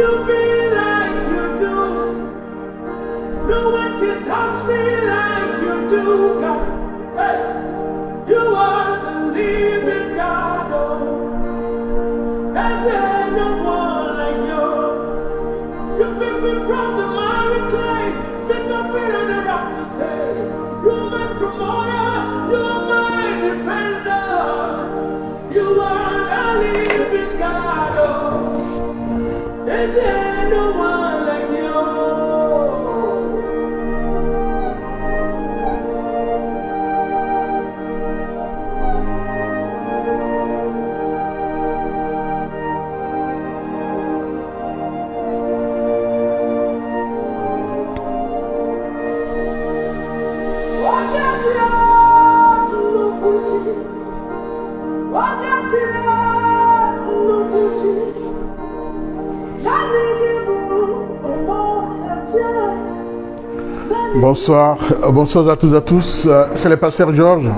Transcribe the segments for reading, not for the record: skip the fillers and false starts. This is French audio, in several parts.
to me like you do. No one can touch me like you do, God. Hey, you are the living God. Oh, there's no one like you. You pick me from the miry clay, set my feet on the rock to stay. You're my promoter, you're my defender. You are the living God. Oh, there's no one like you. Bonsoir, bonsoir à tous, c'est le pasteur Georges.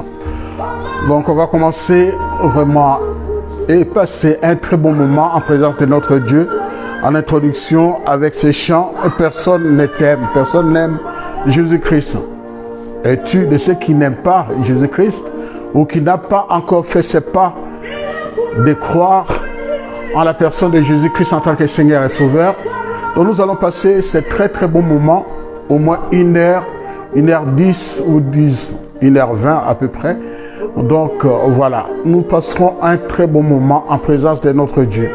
Donc on va commencer vraiment et passer un très bon moment en présence de notre Dieu. En introduction avec ces chants, personne ne t'aime, personne n'aime Jésus-Christ. Es-tu de ceux qui n'aiment pas Jésus-Christ ou qui n'a pas encore fait ses pas de croire en la personne de Jésus-Christ en tant que Seigneur et Sauveur? Donc nous allons passer ce très très bon moment, au moins 1h10 ou 1h20 à peu près. Donc voilà, nous passerons un très bon moment en présence de notre Dieu.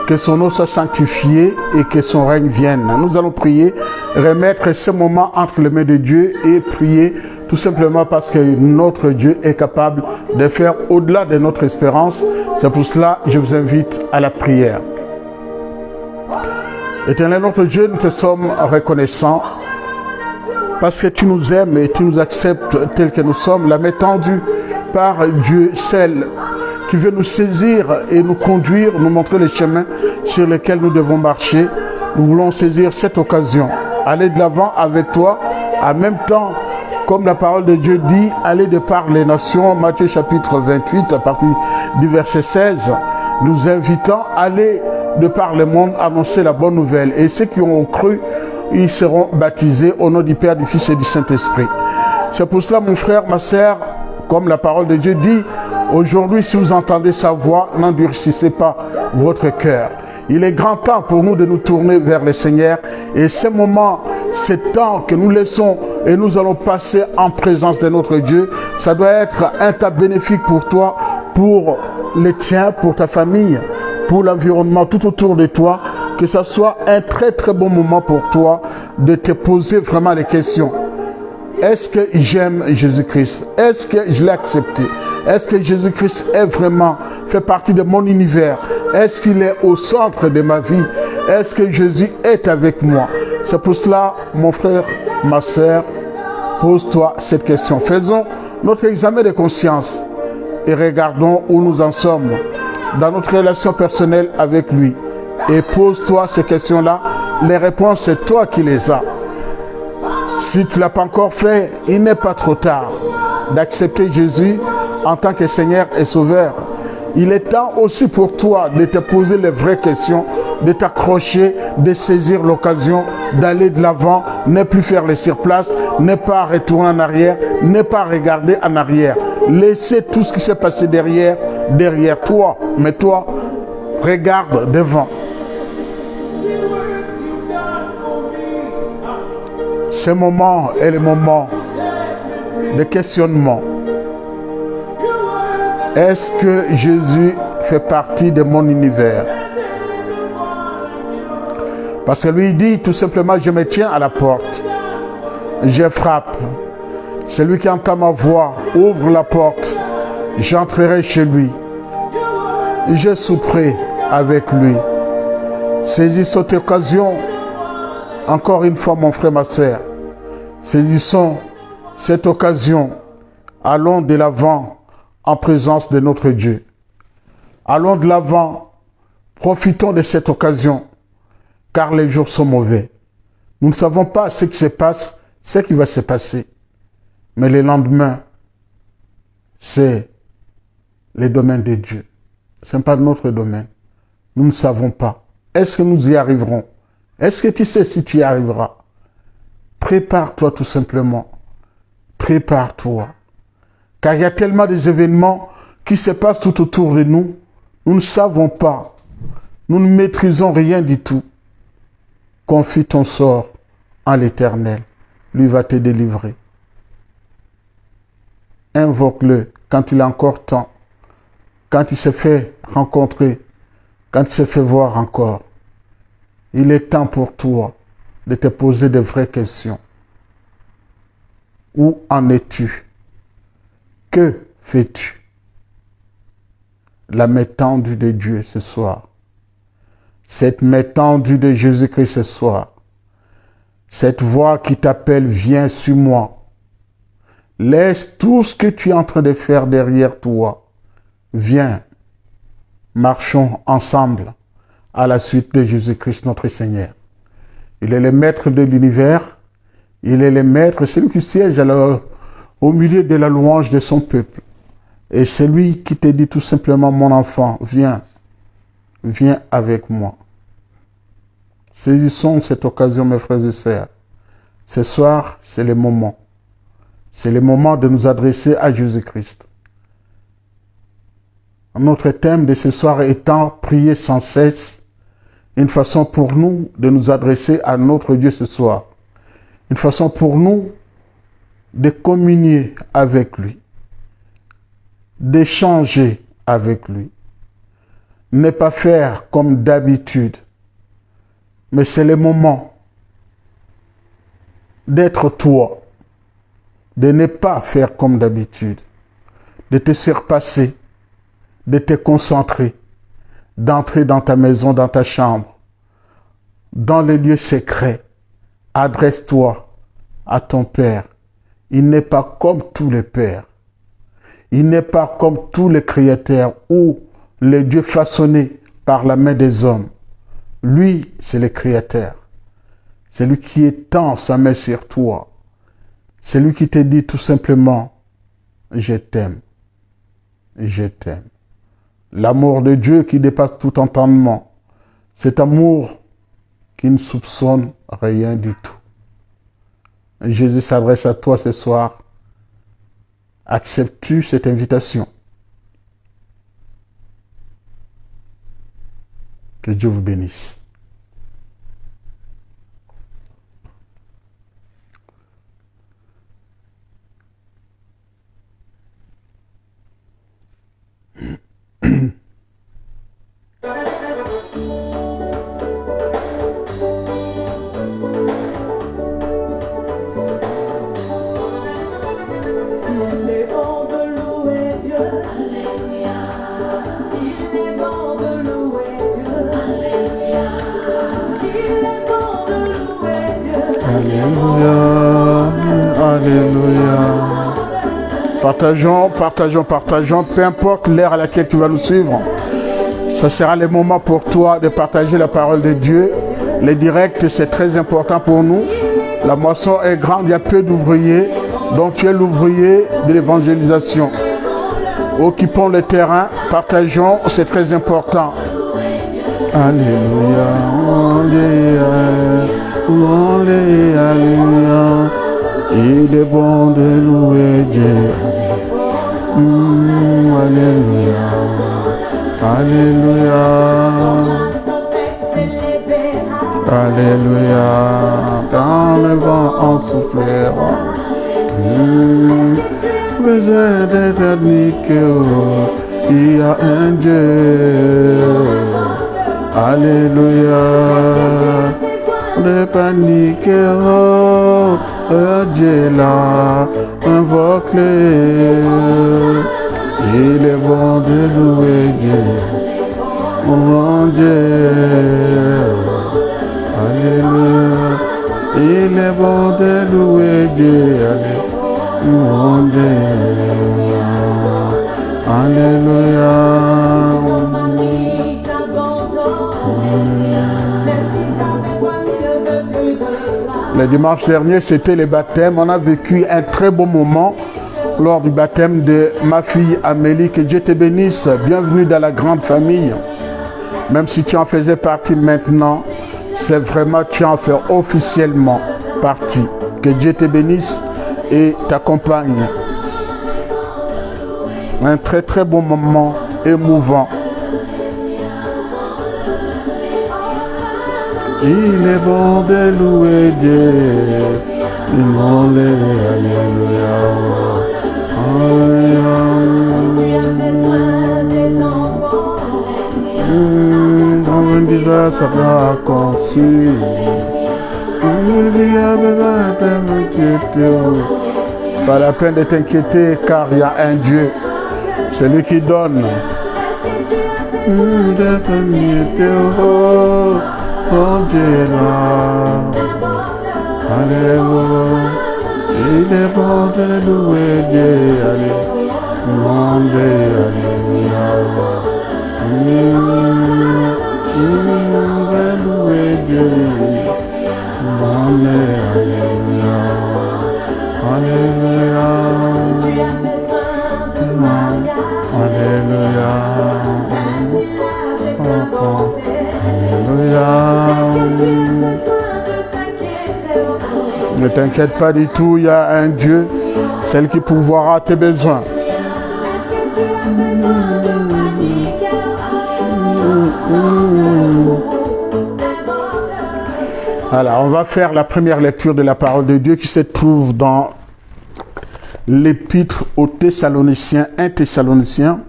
Que son nom soit sanctifié et que son règne vienne. Nous allons prier, remettre ce moment entre les mains de Dieu et prier tout simplement parce que notre Dieu est capable de faire au-delà de notre espérance. C'est pour cela que je vous invite à la prière. Éternel notre Dieu, nous te sommes reconnaissants parce que tu nous aimes et tu nous acceptes tels que nous sommes, la main tendue par Dieu, celle qui veut nous saisir et nous conduire, nous montrer les chemins sur lesquels nous devons marcher. Nous voulons saisir cette occasion, aller de l'avant avec toi, en même temps, comme la parole de Dieu dit, aller de par les nations, Matthieu chapitre 28, à partir du verset 16, nous invitons à aller de par le monde, annoncer la bonne nouvelle. Et ceux qui ont cru, ils seront baptisés au nom du Père, du Fils et du Saint-Esprit. C'est pour cela, mon frère, ma sœur, comme la parole de Dieu dit, aujourd'hui, si vous entendez sa voix, n'endurcissez pas votre cœur. Il est grand temps pour nous de nous tourner vers le Seigneur. Et ce moment, ce temps que nous laissons et nous allons passer en présence de notre Dieu, ça doit être un temps bénéfique pour toi, pour les tiens, pour ta famille, pour l'environnement tout autour de toi. Que ce soit un très très bon moment pour toi de te poser vraiment les questions. Est-ce que j'aime Jésus-Christ? Est-ce que je l'ai accepté? Est-ce que Jésus-Christ est vraiment fait partie de mon univers? Est-ce qu'il est au centre de ma vie? Est-ce que Jésus est avec moi? C'est pour cela, mon frère, ma sœur, pose-toi cette question. Faisons notre examen de conscience et regardons où nous en sommes dans notre relation personnelle avec lui. Et pose-toi ces questions-là. Les réponses, c'est toi qui les as. Si tu ne l'as pas encore fait, il n'est pas trop tard d'accepter Jésus en tant que Seigneur et Sauveur. Il est temps aussi pour toi de te poser les vraies questions, de t'accrocher, de saisir l'occasion, d'aller de l'avant, ne plus faire les surplaces, ne pas retourner en arrière, ne pas regarder en arrière. Laissez tout ce qui s'est passé derrière toi. Mais toi, regarde devant. Ce moment est le moment de questionnement. Est-ce que Jésus fait partie de mon univers? Parce que lui dit tout simplement, je me tiens à la porte. Je frappe. Celui qui entend ma voix, ouvre la porte. J'entrerai chez lui. Je souperai avec lui. Saisis cette occasion. Encore une fois, mon frère, ma sœur. Saisissons cette occasion. Allons de l'avant en présence de notre Dieu. Allons de l'avant. Profitons de cette occasion. Car les jours sont mauvais. Nous ne savons pas ce qui se passe, ce qui va se passer. Mais le lendemain, c'est le domaine de Dieu. Ce n'est pas notre domaine. Nous ne savons pas. est-ce que nous y arriverons? Est-ce que tu sais si tu y arriveras? Prépare-toi tout simplement. Prépare-toi. Car il y a tellement des événements qui se passent tout autour de nous. Nous ne savons pas. Nous ne maîtrisons rien du tout. Confie ton sort en l'Éternel. Lui va te délivrer. Invoque-le quand il a encore temps. Quand il s'est fait rencontrer. Quand il s'est fait voir encore. Il est temps pour toi de te poser de vraies questions. Où en es-tu? Que fais-tu? La main tendue de Dieu ce soir. Cette main tendue de Jésus-Christ ce soir. Cette voix qui t'appelle, viens sur moi. Laisse tout ce que tu es en train de faire derrière toi. Viens. Marchons ensemble à la suite de Jésus-Christ notre Seigneur. Il est le maître de l'univers. Il est le maître, celui qui siège au milieu de la louange de son peuple. Et c'est lui qui te dit tout simplement, mon enfant, viens. Viens avec moi. Saisissons cette occasion, mes frères et sœurs. Ce soir, c'est le moment. C'est le moment de nous adresser à Jésus-Christ. Notre thème de ce soir étant prier sans cesse, une façon pour nous de nous adresser à notre Dieu ce soir. Une façon pour nous de communier avec lui, d'échanger avec lui. Ne pas faire comme d'habitude, mais c'est le moment d'être toi, de ne pas faire comme d'habitude, de te surpasser, de te concentrer, d'entrer dans ta maison, dans ta chambre, dans les lieux secrets. Adresse-toi à ton Père. Il n'est pas comme tous les pères. Il n'est pas comme tous les créateurs ou les dieux façonnés par la main des hommes. Lui, c'est le Créateur. C'est lui qui étend sa main sur toi. C'est lui qui te dit tout simplement, je t'aime. Je t'aime. L'amour de Dieu qui dépasse tout entendement. Cet amour qui ne soupçonne rien du tout. Jésus s'adresse à toi ce soir. Acceptes-tu cette invitation? Que Dieu vous bénisse. Alléluia. Partageons. Peu importe l'heure à laquelle tu vas nous suivre. Ce sera le moment pour toi de partager la parole de Dieu. Les directs, c'est très important pour nous. La moisson est grande, il y a peu d'ouvriers. Donc tu es l'ouvrier de l'évangélisation. Occupons le terrain, partageons, c'est très important. Alléluia. Alléluia. Il est bon de louer Dieu. Alléluia. Alléluia. Alléluia. Quand le vent en soufflera. Vous êtes éternique, il y a un Dieu. Alléluia. Ne paniquez, Dieu là, invoque-le. Il est bon de louer Dieu, mon Dieu. Alléluia. Il est bon de louer Dieu, mon Dieu. Alléluia. Le dimanche dernier, c'était le baptême. On a vécu un très beau moment lors du baptême de ma fille Amélie. Que Dieu te bénisse. Bienvenue dans la grande famille. Même si tu en faisais partie maintenant, c'est vraiment, tu en fais officiellement partie. Que Dieu te bénisse et t'accompagne. Un très très bon moment, émouvant. Il est bon de louer Dieu. Alléluia. Ça sera conçu. Pas la peine de t'inquiéter car il y a un Dieu, celui qui donne. Oh Dieu est là. Alléluia. Il est bon de louer Dieu. Alléluia. Louer Dieu. Alléluia. Alléluia. Alléluia. Alléluia. Ne t'inquiète pas du tout, il y a un Dieu, celle qui pourvoira tes besoins. Alors, on va faire la première lecture de la parole de Dieu qui se trouve dans l'épître aux Thessaloniciens, 1 Thessaloniciens.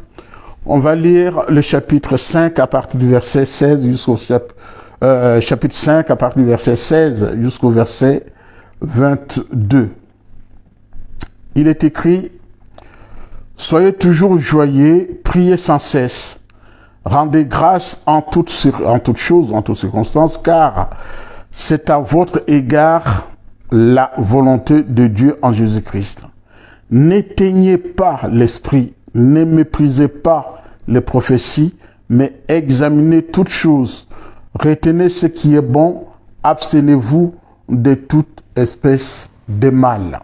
On va lire le chapitre 5 à partir du verset 16 jusqu'au chapitre 5 à partir du verset 16 jusqu'au verset 22. Il est écrit: Soyez toujours joyeux, priez sans cesse, rendez grâce en toutes choses, en toutes circonstances, car c'est à votre égard la volonté de Dieu en Jésus-Christ. N'éteignez pas l'esprit, ne méprisez pas les prophéties, mais examinez toutes choses. Retenez ce qui est bon, abstenez-vous de toute espèce de mal.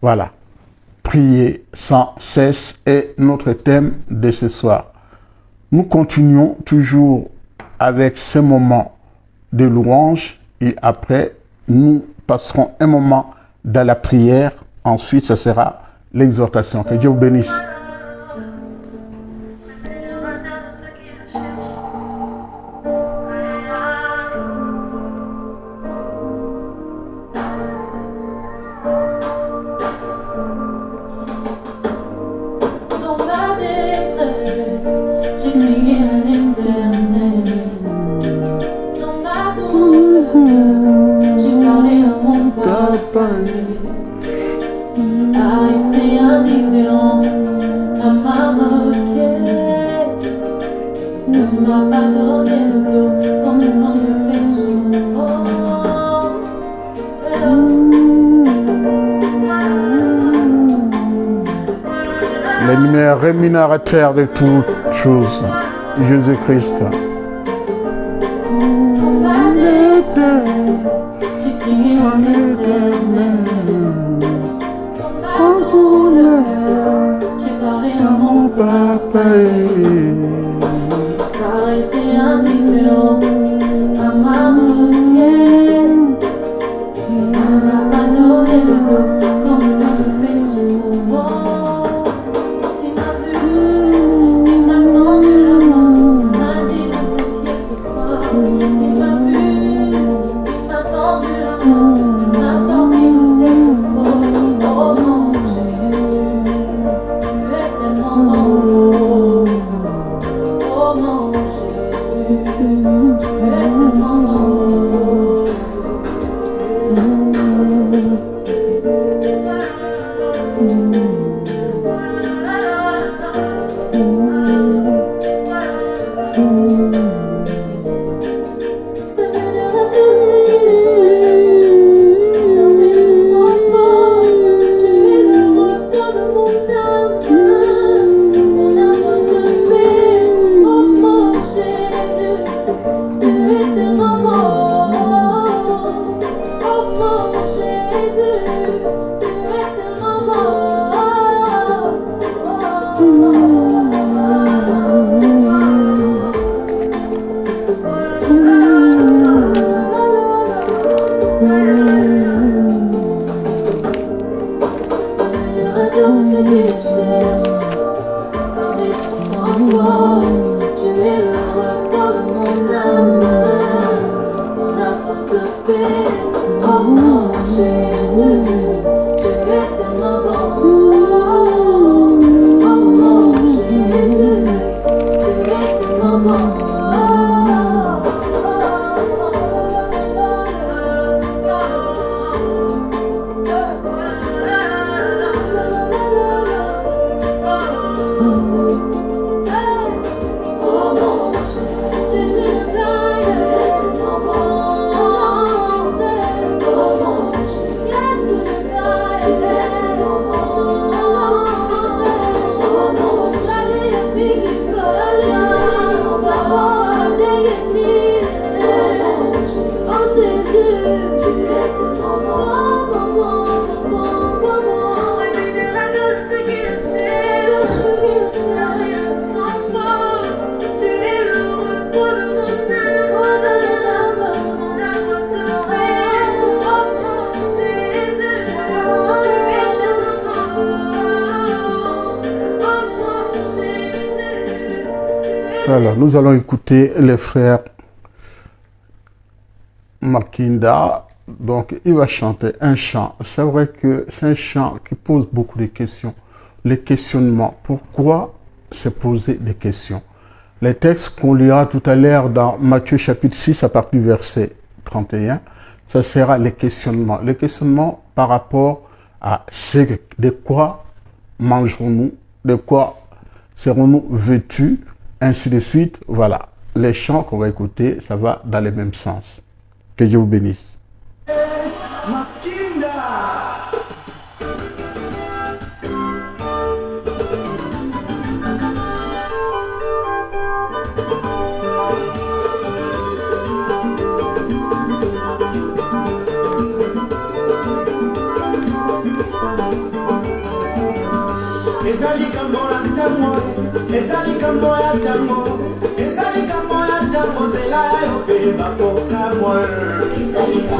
Voilà. Priez sans cesse est notre thème de ce soir. Nous continuons toujours avec ce moment de louange et après nous passerons un moment dans la prière. Ensuite, ce sera l'exhortation. Que Dieu vous bénisse. L'ennemi rémunérateur de toutes choses, Jésus-Christ. Alors, nous allons écouter les frères Makinda. Donc, il va chanter un chant. C'est vrai que c'est un chant qui pose beaucoup de questions. Les questionnements. Pourquoi se poser des questions? Les textes qu'on lira tout à l'heure dans Matthieu chapitre 6 à partir du verset 31, ça sera les questionnements. Les questionnements par rapport à de quoi mangerons-nous, de quoi serons-nous vêtus, ainsi de suite. Voilà, les chants qu'on va écouter, ça va dans le même sens. Que Dieu vous bénisse.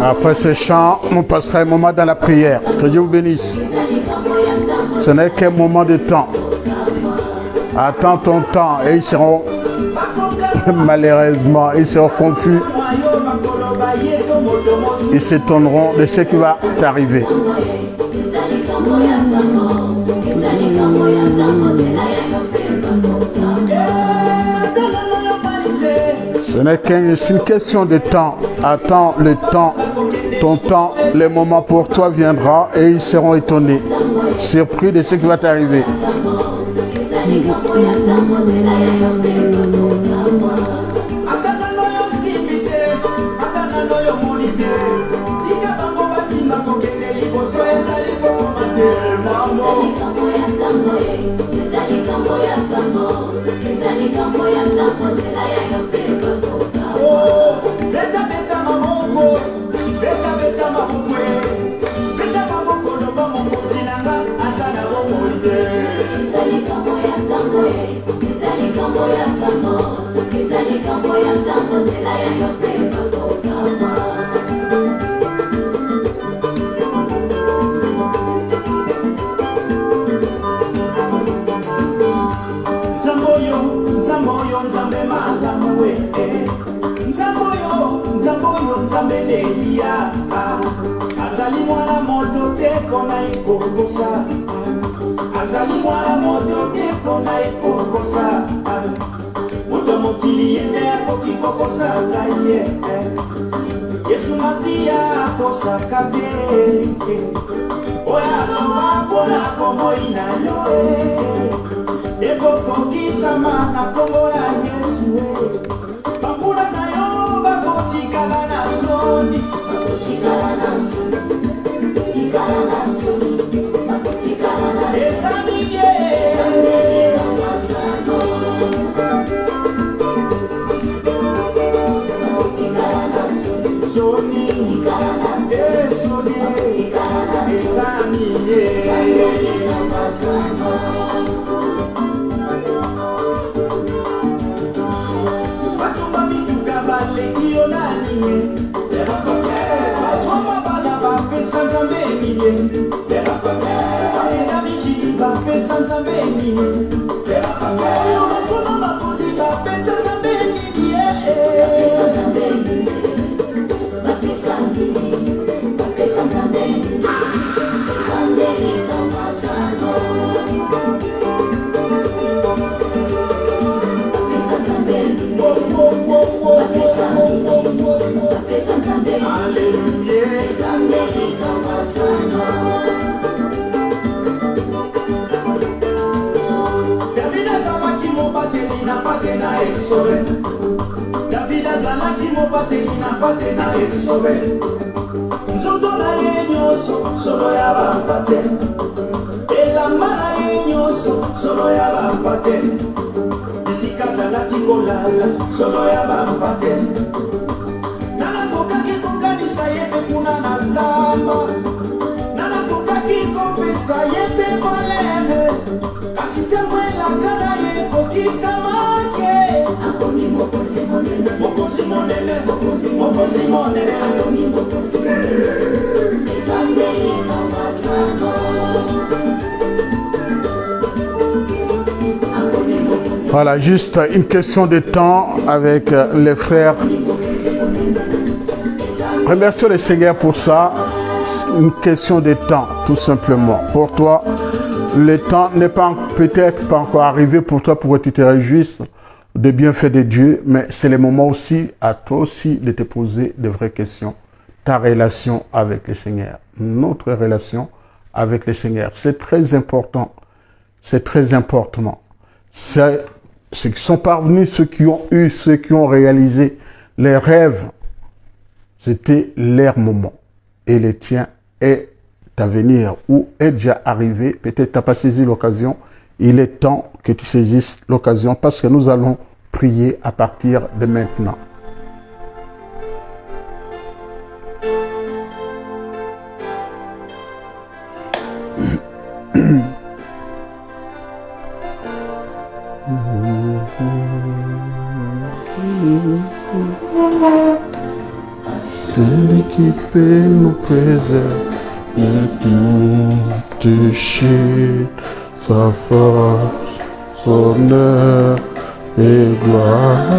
Après ce chant, on passera un moment dans la prière. Que Dieu vous bénisse. Ce n'est qu'un moment de temps. Attends ton temps et ils seront, malheureusement, ils seront confus. Ils s'étonneront de ce qui va t'arriver. Ce n'est qu'une question de temps. Attends le temps, ton temps, le moment pour toi viendra et ils seront étonnés, surpris de ce qui va t'arriver. Azali mwana moto te pona ekokosa moto mokili yende akokikokosa ye Yesu Masiya akosaka be oya loba pona komoi na yo ekokokisama na kombo na Yesu bambula na yo bakotikala na soni pate na esobe nzoto na ye nyonso solo ya bampate elamba na ye nyonso solo ya bampate esika azalaki kolala solo ya bampate nanakokaki kokanisa ye mpe kuna na zamba nanakokaki kopesa ye mpe valere kasi ntango elaka na ye kokisamake akomi mokonzi monene mokonzi monene mokonzi monene akomi mokonzi monene ezambeli kamatano. Voilà, juste une question de temps avec les frères. Remercions le Seigneur pour ça. Une question de temps, tout simplement. Pour toi, le temps n'est pas peut-être pas encore arrivé pour toi pour que tu te réjouisses des bienfaits de Dieu, mais c'est le moment aussi à toi aussi de te poser de vraies questions. Ta relation avec le Seigneur, notre relation avec le Seigneur, c'est très important. C'est très important. C'est ceux qui sont parvenus, ceux qui ont eu, ceux qui ont réalisé les rêves, c'était leur moment. Et le tien est à venir ou est déjà arrivé. Peut-être tu n'as pas saisi l'occasion. Il est temps que tu saisisses l'occasion parce que nous allons prier à partir de maintenant. Celui qui peut nous préserver de tout péché, sa force, son honneur et gloire.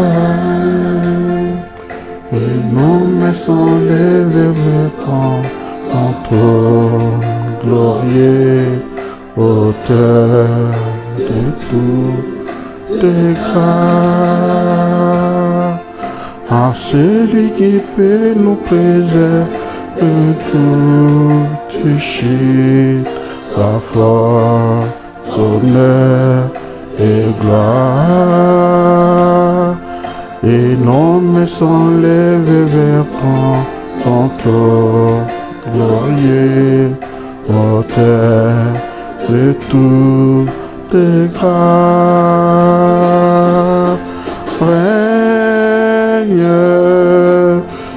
Et non mais sans les vêtements, sans trône glorieux, auteur de toutes grâces. À celui qui peut nous préserver de tout péché, sa force, son honneur et gloire. Et non mais sans les vêtements, sans trône glorieux, auteur de toutes grâces.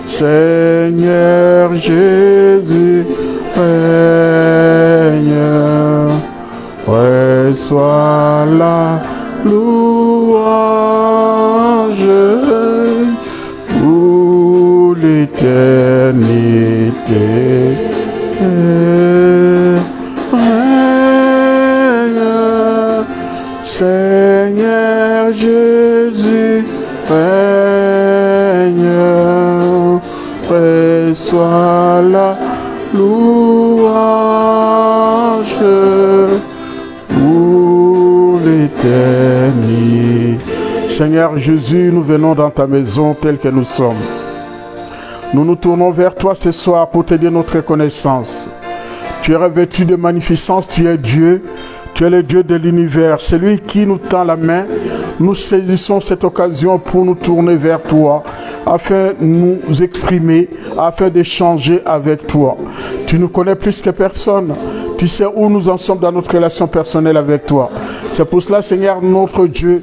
Seigneur Jésus, règne, reçois la louange pour l'éternité. Règne, Seigneur Jésus, règne, reçois la louange pour l'éternité. Seigneur Jésus, nous venons dans ta maison telle que nous sommes. Nous nous tournons vers toi ce soir pour te dire notre reconnaissance. Tu es revêtu de magnificence, tu es Dieu. Tu es le Dieu de l'univers, celui qui nous tend la main. Nous saisissons cette occasion pour nous tourner vers toi, afin de nous exprimer, afin d'échanger avec toi. Tu nous connais plus que personne. Tu sais où nous en sommes dans notre relation personnelle avec toi. C'est pour cela, Seigneur, notre Dieu,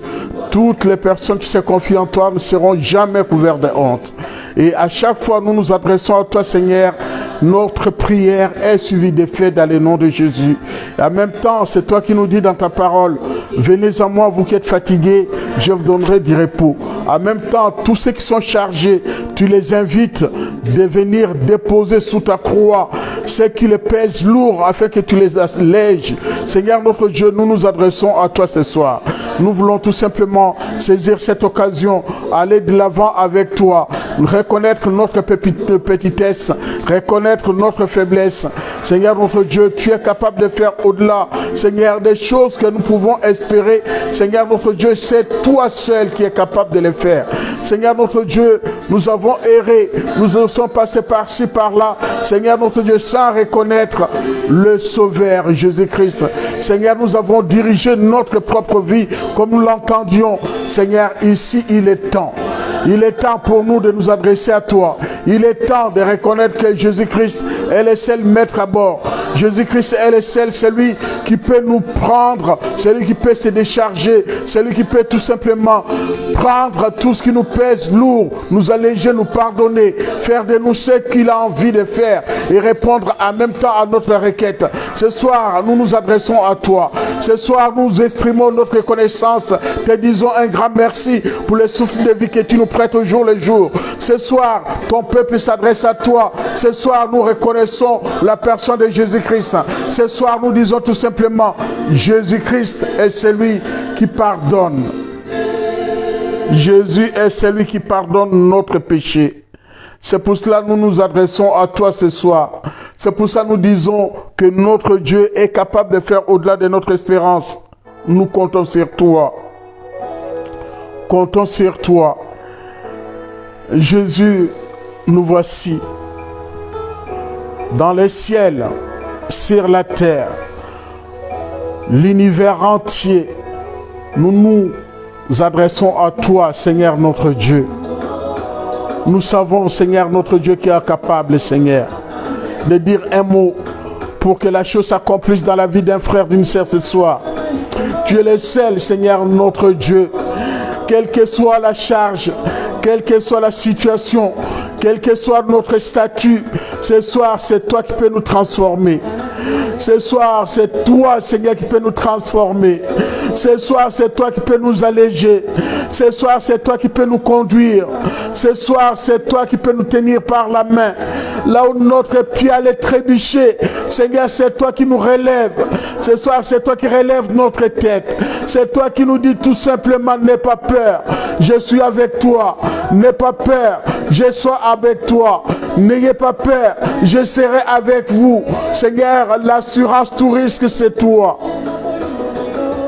toutes les personnes qui se confient en toi ne seront jamais couvertes de honte. Et à chaque fois, nous nous adressons à toi, Seigneur. Notre prière est suivie des faits dans le nom de Jésus. Et en même temps, c'est toi qui nous dis dans ta parole, venez à moi, vous qui êtes fatigués, je vous donnerai du repos. En même temps, tous ceux qui sont chargés, tu les invites de venir déposer sous ta croix ceux qui les pèsent lourd afin que tu les allèges. Seigneur notre Dieu, nous nous adressons à toi ce soir. Nous voulons tout simplement saisir cette occasion, aller de l'avant avec toi, reconnaître notre petitesse, reconnaître notre faiblesse. Seigneur notre Dieu, tu es capable de faire au-delà, Seigneur, des choses que nous pouvons espérer. Seigneur notre Dieu, c'est toi seul qui es capable de les faire. Seigneur notre Dieu, nous avons erré, nous sommes passés par-ci, par-là. Seigneur notre Dieu, sans reconnaître le Sauveur Jésus-Christ. Seigneur, nous avons dirigé notre propre vie comme nous l'entendions. Seigneur, ici il est temps. Il est temps pour nous de nous adresser à toi. Il est temps de reconnaître que Jésus-Christ est le seul maître à bord. Jésus-Christ est le seul, celui qui peut nous prendre, celui qui peut se décharger, celui qui peut tout simplement prendre tout ce qui nous pèse lourd, nous alléger, nous pardonner, faire de nous ce qu'il a envie de faire et répondre en même temps à notre requête. Ce soir, nous nous adressons à toi. Ce soir, nous exprimons notre reconnaissance. Te disons un grand merci pour le souffle de vie que tu nous prêtes au jour le jour. Ce soir, ton peuple s'adresse à toi. Ce soir, nous reconnaissons la personne de Jésus-Christ. Ce soir, nous disons tout simplement, Jésus-Christ est celui qui pardonne. Jésus est celui qui pardonne notre péché. C'est pour cela que nous nous adressons à toi ce soir. C'est pour ça que nous disons que notre Dieu est capable de faire au-delà de notre espérance. Nous comptons sur toi. Comptons sur toi. Jésus, nous voici dans les ciels, sur la terre, l'univers entier. Nous nous adressons à toi, Seigneur notre Dieu. Nous savons, Seigneur notre Dieu, qui est capable, Seigneur, de dire un mot pour que la chose s'accomplisse dans la vie d'un frère, d'une sœur ce soir. Tu es le seul, Seigneur notre Dieu. Quelle que soit la charge, quelle que soit la situation, quel que soit notre statut, ce soir, c'est toi qui peux nous transformer. Ce soir, c'est toi, Seigneur, qui peux nous transformer. Ce soir, c'est toi qui peux nous alléger. Ce soir, c'est toi qui peux nous conduire. Ce soir, c'est toi qui peux nous tenir par la main. Là où notre pied allait trébucher, Seigneur, c'est toi qui nous relève. Ce soir, c'est toi qui relève notre tête. C'est toi qui nous dis tout simplement, n'aie pas peur. Je suis avec toi. N'aie pas peur. Je suis avec toi. N'ayez pas peur. Je serai avec vous. Seigneur, l'assurance tout risque, c'est toi.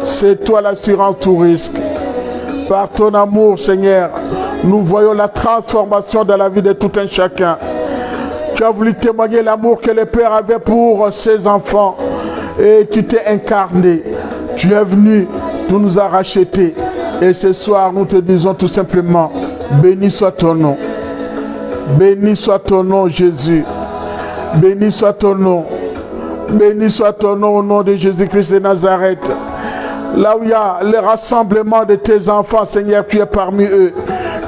C'est toi l'assurance tout risque. Par ton amour, Seigneur, nous voyons la transformation dans la vie de tout un chacun. Tu as voulu témoigner l'amour que le Père avait pour ses enfants. Et tu t'es incarné. Tu es venu, tu nous as rachetés. Et ce soir, nous te disons tout simplement, béni soit ton nom. Béni soit ton nom, Jésus. Béni soit ton nom. Béni soit ton nom au nom de Jésus-Christ de Nazareth. Là où il y a le rassemblement de tes enfants, Seigneur, tu es parmi eux.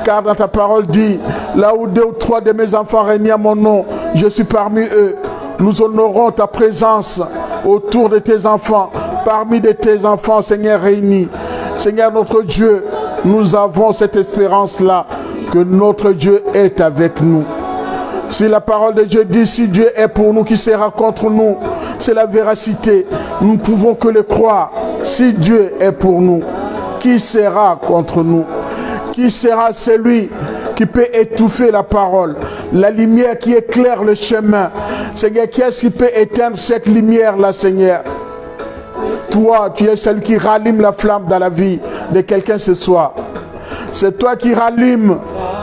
Car dans ta parole dit, là où 2 ou 3 de mes enfants règnent à mon nom, je suis parmi eux. Nous honorons ta présence autour de tes enfants, parmi de tes enfants, Seigneur, réunis. Seigneur, notre Dieu, nous avons cette espérance-là, que notre Dieu est avec nous. Si la parole de Dieu dit, si Dieu est pour nous, qui sera contre nous? C'est la véracité. Nous ne pouvons que le croire. Si Dieu est pour nous, qui sera contre nous? Qui sera celui qui peut étouffer la parole? La lumière qui éclaire le chemin. Seigneur, qui est-ce qui peut éteindre cette lumière-là, Seigneur? Toi, tu es celui qui rallume la flamme dans la vie de quelqu'un ce soir. C'est toi qui rallume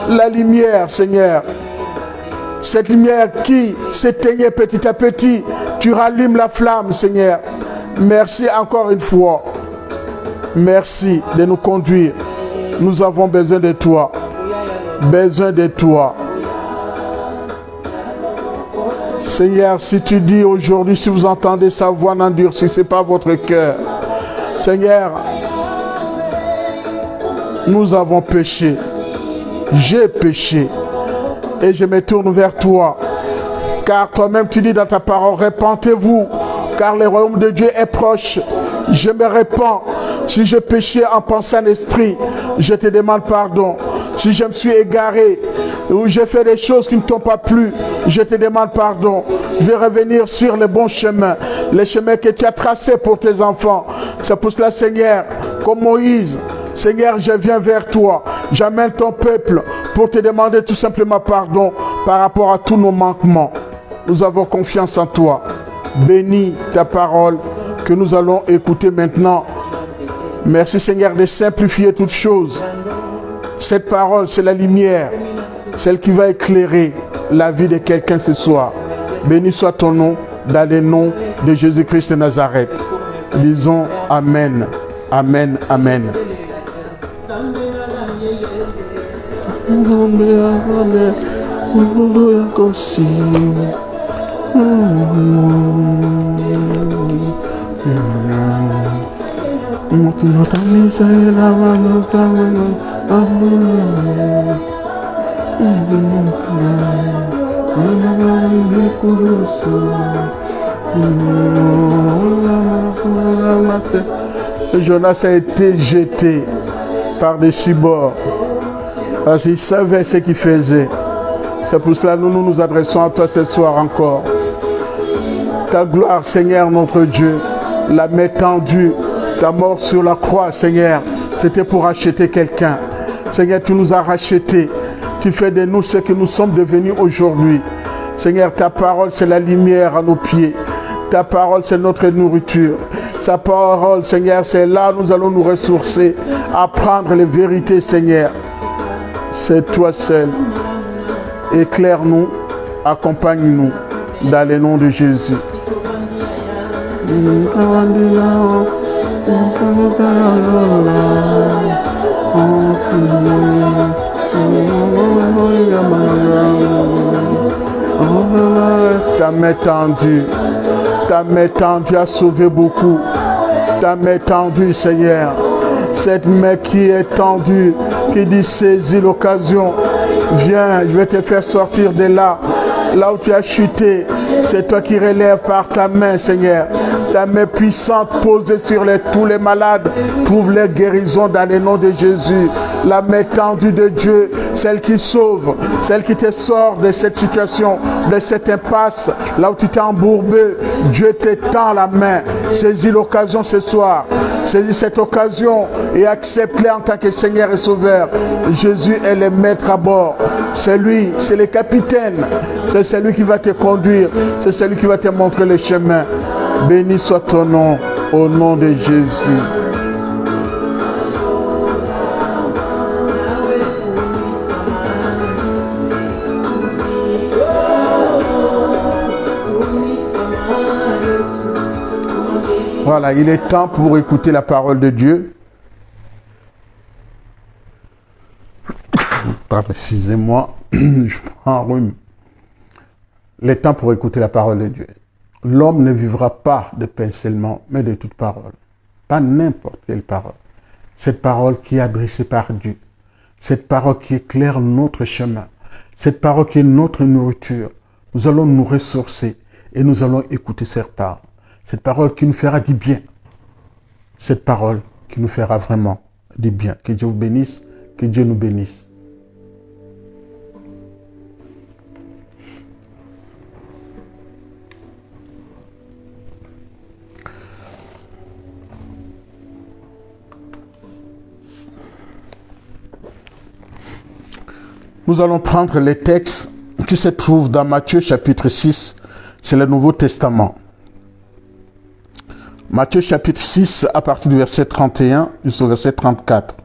la lumière, Seigneur. Cette lumière qui s'éteignait petit à petit, tu rallumes la flamme, Seigneur. Merci encore une fois. Merci de nous conduire. Nous avons besoin de toi. Besoin de toi. Seigneur, si tu dis aujourd'hui, si vous entendez sa voix, n'endurcissez pas votre cœur. Seigneur, nous avons péché. J'ai péché. Et je me tourne vers toi. Car toi-même tu dis dans ta parole, repentez-vous, car le royaume de Dieu est proche. Je me répands. Si j'ai péché en pensée en esprit, je te demande pardon. Si je me suis égaré, ou j'ai fait des choses qui ne t'ont pas plu, je te demande pardon. Je vais revenir sur le bon chemin, le chemin que tu as tracé pour tes enfants. C'est pour cela, Seigneur, comme Moïse, Seigneur, je viens vers toi. J'amène ton peuple pour te demander tout simplement pardon par rapport à tous nos manquements. Nous avons confiance en toi. Bénis ta parole que nous allons écouter maintenant. Merci, Seigneur, de simplifier toutes choses. Cette parole, c'est la lumière, celle qui va éclairer la vie de quelqu'un ce soir. Béni soit ton nom, dans le nom de Jésus-Christ de Nazareth. Disons Amen. Amen. Amen. Jonas a été jeté par-dessus bord parce qu'il savait ce qu'il faisait. C'est pour cela que nous nous adressons à toi ce soir encore. Ta gloire, Seigneur notre Dieu, la main tendue, ta mort sur la croix, Seigneur, c'était pour racheter quelqu'un. Seigneur, tu nous as rachetés. Tu fais de nous ce que nous sommes devenus aujourd'hui. Seigneur, ta parole, c'est la lumière à nos pieds. Ta parole, c'est notre nourriture. Sa parole, Seigneur, c'est là où nous allons nous ressourcer, apprendre les vérités, Seigneur. C'est toi seul. Éclaire-nous, accompagne-nous dans le nom de Jésus. Ta main tendue, ta main tendue a sauvé beaucoup. Ta main tendue, Seigneur, cette main qui est tendue, qui dit saisis l'occasion. Viens, je vais te faire sortir de là où tu as chuté. C'est toi qui relèves par ta main, Seigneur. Ta main puissante posée sur tous les malades. Trouve les guérisons dans le nom de Jésus. La main tendue de Dieu, celle qui sauve, celle qui te sort de cette situation, de cette impasse, là où tu t'es embourbé. Dieu te tend la main. Saisis l'occasion ce soir. Saisis cette occasion et accepte-le en tant que Seigneur et Sauveur. Jésus est le maître à bord. C'est lui, c'est le capitaine. C'est celui qui va te conduire. C'est celui qui va te montrer le chemin. Béni soit ton nom, au nom de Jésus. Voilà, il est temps pour écouter la parole de Dieu. Excusez-moi, je prends un rhume. Il est temps pour écouter la parole de Dieu. L'homme ne vivra pas de pain seulement, mais de toute parole. Pas n'importe quelle parole. Cette parole qui est adressée par Dieu. Cette parole qui éclaire notre chemin. Cette parole qui est notre nourriture. Nous allons nous ressourcer et nous allons écouter cette parole. Cette parole qui nous fera du bien. Cette parole qui nous fera vraiment du bien. Que Dieu vous bénisse, que Dieu nous bénisse. Nous allons prendre les textes qui se trouvent dans Matthieu chapitre 6, c'est le Nouveau Testament. Matthieu chapitre 6 à partir du verset 31 jusqu'au verset 34.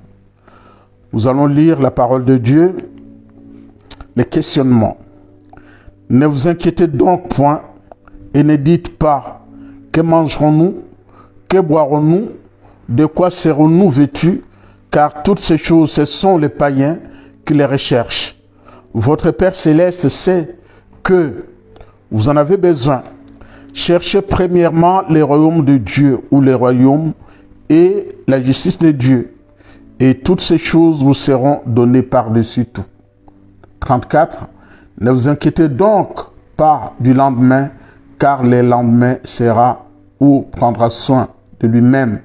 Nous allons lire la parole de Dieu, les questionnements. Ne vous inquiétez donc point et ne dites pas que mangerons-nous, que boirons-nous, de quoi serons-nous vêtus, car toutes ces choses, ce sont les païens qui les recherchent. Votre Père Céleste sait que vous en avez besoin. Cherchez premièrement le royaume de Dieu ou le royaume et la justice de Dieu. Et toutes ces choses vous seront données par-dessus tout. 34. Ne vous inquiétez donc pas du lendemain, car le lendemain sera ou prendra soin de lui-même.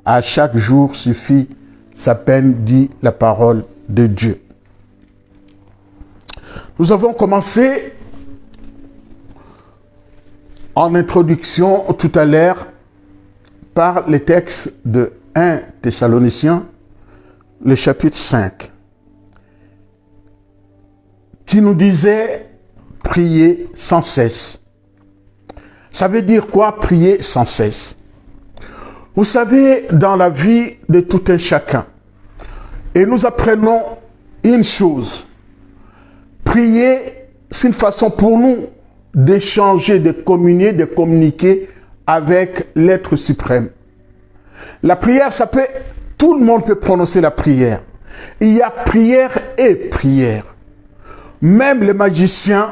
À chaque jour suffit sa peine, dit la parole de Dieu. Nous avons commencé en introduction tout à l'heure par les textes de 1 Thessaloniciens, le chapitre 5, qui nous disait prier sans cesse. Ça veut dire quoi, prier sans cesse? Vous savez, dans la vie de tout un chacun, et nous apprenons une chose. Prier, c'est une façon pour nous d'échanger, de communier, de communiquer avec l'être suprême. La prière, tout le monde peut prononcer la prière. Il y a prière et prière. Même les magiciens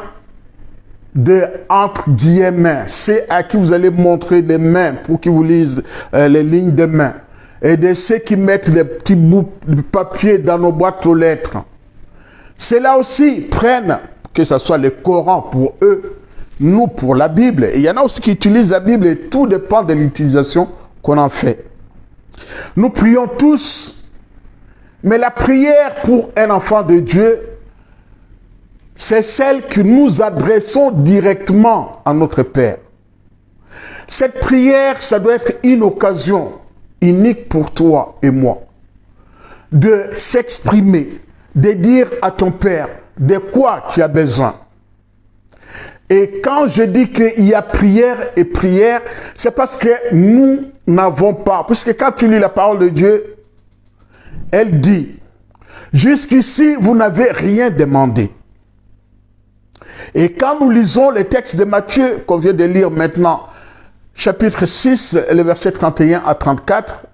de entre guillemets, c'est à qui vous allez montrer des mains pour qu'ils vous lisent les lignes de mains. Et de ceux qui mettent des petits bouts de papier dans nos boîtes aux lettres. Ceux-là aussi prennent, que ce soit le Coran pour eux, nous pour la Bible. Et il y en a aussi qui utilisent la Bible et tout dépend de l'utilisation qu'on en fait. Nous prions tous, mais la prière pour un enfant de Dieu, c'est celle que nous adressons directement à notre Père. Cette prière, ça doit être une occasion unique pour toi et moi de s'exprimer, de dire à ton Père de quoi tu as besoin. Et quand je dis qu'il y a prière et prière, c'est parce que nous n'avons pas, puisque quand tu lis la parole de Dieu, elle dit, jusqu'ici, vous n'avez rien demandé. Et quand nous lisons les textes de Matthieu, qu'on vient de lire maintenant, chapitre 6, le verset 31 à 34,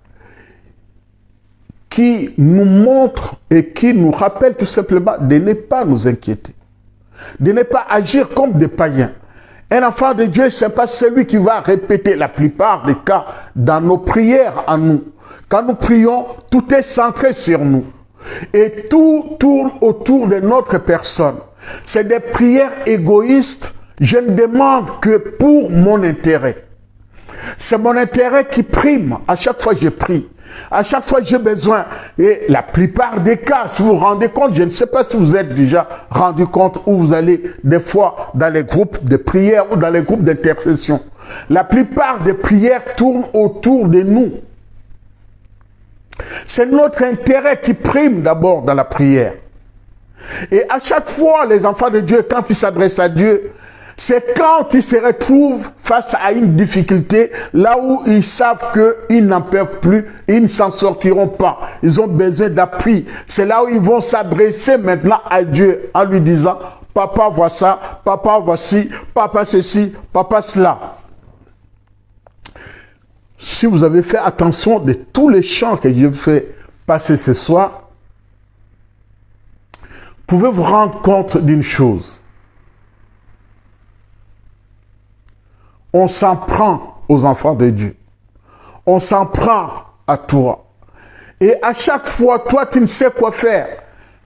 qui nous montre et qui nous rappelle tout simplement de ne pas nous inquiéter, de ne pas agir comme des païens. Un enfant de Dieu, ce n'est pas celui qui va répéter la plupart des cas dans nos prières à nous. Quand nous prions, tout est centré sur nous. Et tout tourne autour de notre personne. C'est des prières égoïstes. Je ne demande que pour mon intérêt. C'est mon intérêt qui prime. À chaque fois, je prie. À chaque fois, j'ai besoin. Et la plupart des cas, si vous vous rendez compte, je ne sais pas si vous êtes déjà rendu compte où vous allez des fois dans les groupes de prière ou dans les groupes d'intercession. La plupart des prières tournent autour de nous. C'est notre intérêt qui prime d'abord dans la prière. Et à chaque fois, les enfants de Dieu, quand ils s'adressent à Dieu, c'est quand ils se retrouvent face à une difficulté, là où ils savent qu'ils n'en peuvent plus, ils ne s'en sortiront pas. Ils ont besoin d'appui. C'est là où ils vont s'adresser maintenant à Dieu en lui disant, papa voit ça, papa voici, papa ceci, papa cela. Si vous avez fait attention de tous les chants que je fais passer ce soir, pouvez vous rendre compte d'une chose. On s'en prend aux enfants de Dieu. On s'en prend à toi. Et à chaque fois, toi, tu ne sais quoi faire.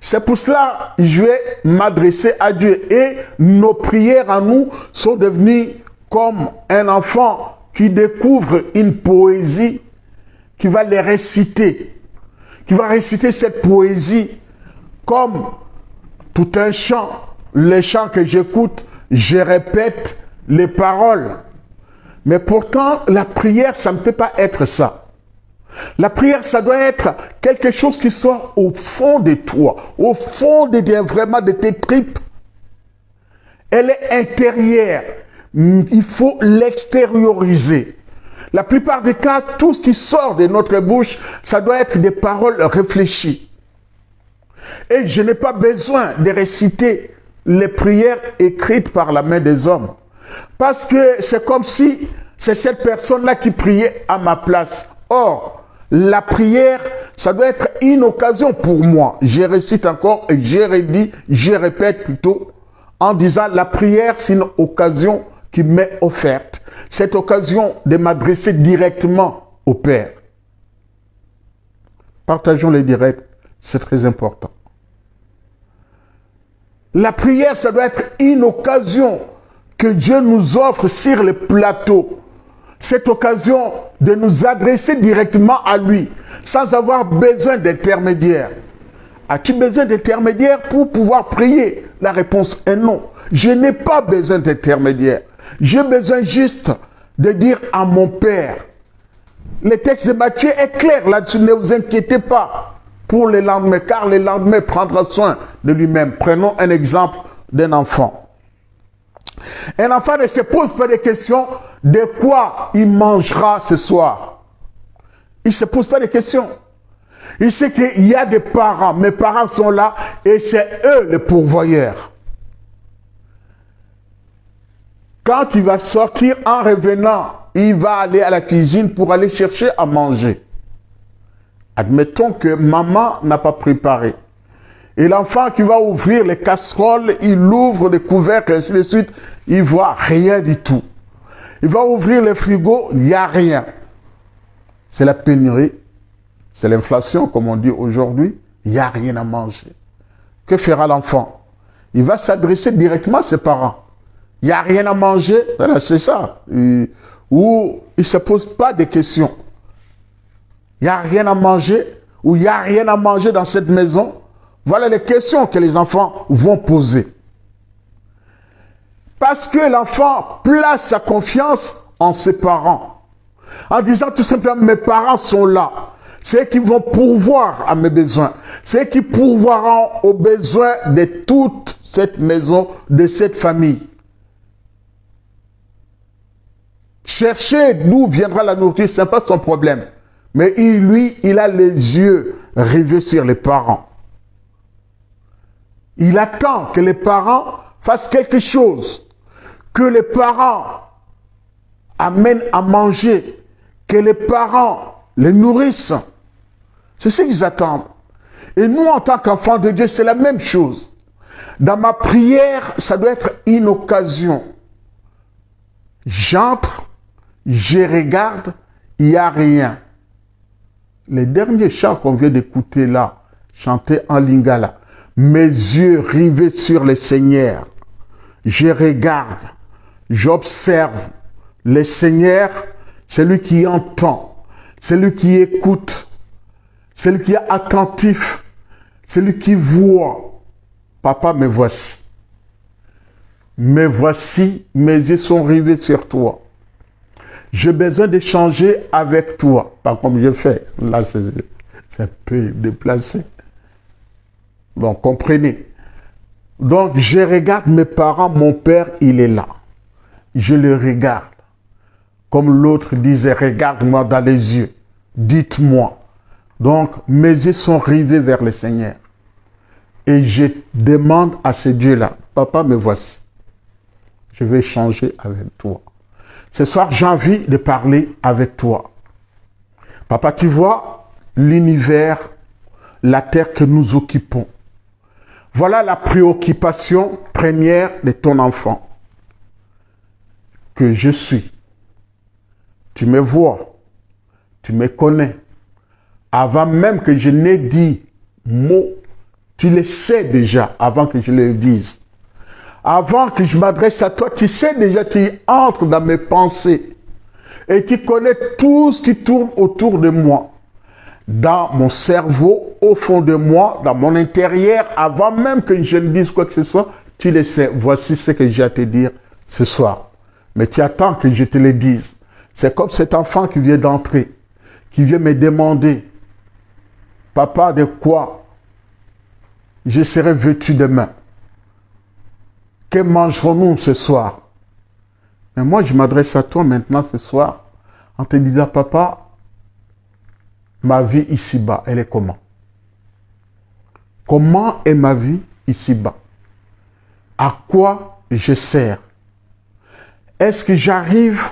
C'est pour cela que je vais m'adresser à Dieu. Et nos prières à nous sont devenues comme un enfant qui découvre une poésie, qui va les réciter. Qui va réciter cette poésie comme tout un chant. Les chants que j'écoute, je répète les paroles. Mais pourtant, la prière, ça ne peut pas être ça. La prière, ça doit être quelque chose qui sort au fond de toi, au fond vraiment de tes tripes. Elle est intérieure. Il faut l'extérioriser. La plupart des cas, tout ce qui sort de notre bouche, ça doit être des paroles réfléchies. Et je n'ai pas besoin de réciter les prières écrites par la main des hommes. Parce que c'est comme si c'est cette personne-là qui priait à ma place. Or, la prière, ça doit être une occasion pour moi. Je récite encore et je redis, je répète plutôt, en disant la prière, c'est une occasion qui m'est offerte. Cette occasion de m'adresser directement au Père. Partageons les directs, c'est très important. La prière, ça doit être une occasion que Dieu nous offre sur le plateau. Cette occasion de nous adresser directement à lui, sans avoir besoin d'intermédiaire. As-tu besoin d'intermédiaire pour pouvoir prier? La réponse est non. Je n'ai pas besoin d'intermédiaire. J'ai besoin juste de dire à mon Père. Le texte de Matthieu est clair là-dessus, ne vous inquiétez pas pour le lendemain, car le lendemain prendra soin de lui-même. Prenons un exemple d'un enfant. Un enfant ne se pose pas de questions de quoi il mangera ce soir. Il ne se pose pas de questions. Il sait qu'il y a des parents. Mes parents sont là et c'est eux les pourvoyeurs. Quand il va sortir en revenant, il va aller à la cuisine pour aller chercher à manger. Admettons que maman n'a pas préparé. Et l'enfant qui va ouvrir les casseroles, il ouvre les couvercles, et ainsi de suite, il voit rien du tout. Il va ouvrir les frigos, il n'y a rien. C'est la pénurie, c'est l'inflation, comme on dit aujourd'hui, il n'y a rien à manger. Que fera l'enfant? Il va s'adresser directement à ses parents. Il n'y a rien à manger, voilà, c'est ça. Ou il ne se pose pas de questions. Il n'y a rien à manger, ou il n'y a rien à manger dans cette maison. Voilà les questions que les enfants vont poser. Parce que l'enfant place sa confiance en ses parents. En disant tout simplement, mes parents sont là. C'est eux qui vont pourvoir à mes besoins. C'est eux qui pourvoiront aux besoins de toute cette maison, de cette famille. Chercher d'où viendra la nourriture, ce n'est pas son problème. Mais lui, il a les yeux rivés sur les parents. Il attend que les parents fassent quelque chose, que les parents amènent à manger, que les parents les nourrissent. C'est ce qu'ils attendent. Et nous, en tant qu'enfants de Dieu, c'est la même chose. Dans ma prière, ça doit être une occasion. J'entre, je regarde, il n'y a rien. Les derniers chants qu'on vient d'écouter là, chantés en lingala, mes yeux rivés sur le Seigneur, je regarde, j'observe. Le Seigneur, c'est lui qui entend, c'est lui qui écoute, c'est lui qui est attentif, c'est lui qui voit. Papa, me voici. Me voici, mes yeux sont rivés sur toi. J'ai besoin d'échanger avec toi. Pas comme je fais. Là, c'est un peu déplacé. Donc, comprenez. Donc, je regarde mes parents. Mon père, il est là. Je le regarde. Comme l'autre disait, regarde-moi dans les yeux. Dites-moi. Donc, mes yeux sont rivés vers le Seigneur. Et je demande à ce Dieu-là, papa, me voici. Je vais échanger avec toi. Ce soir, j'ai envie de parler avec toi. Papa, tu vois l'univers, la terre que nous occupons. Voilà la préoccupation première de ton enfant. Que je suis. Tu me vois. Tu me connais. Avant même que je n'ai dit mot, tu le sais déjà avant que je le dise. Avant que je m'adresse à toi, tu sais déjà, tu entres dans mes pensées. Et tu connais tout ce qui tourne autour de moi. Dans mon cerveau, au fond de moi, dans mon intérieur, avant même que je ne dise quoi que ce soit, tu le sais. Voici ce que j'ai à te dire ce soir. Mais tu attends que je te le dise. C'est comme cet enfant qui vient d'entrer, qui vient me demander, papa, de quoi je serai vêtu demain? Que mangerons-nous ce soir? Mais moi, je m'adresse à toi maintenant ce soir en te disant, papa, ma vie ici-bas, elle est comment? Comment est ma vie ici-bas? À quoi je sers? Est-ce que j'arrive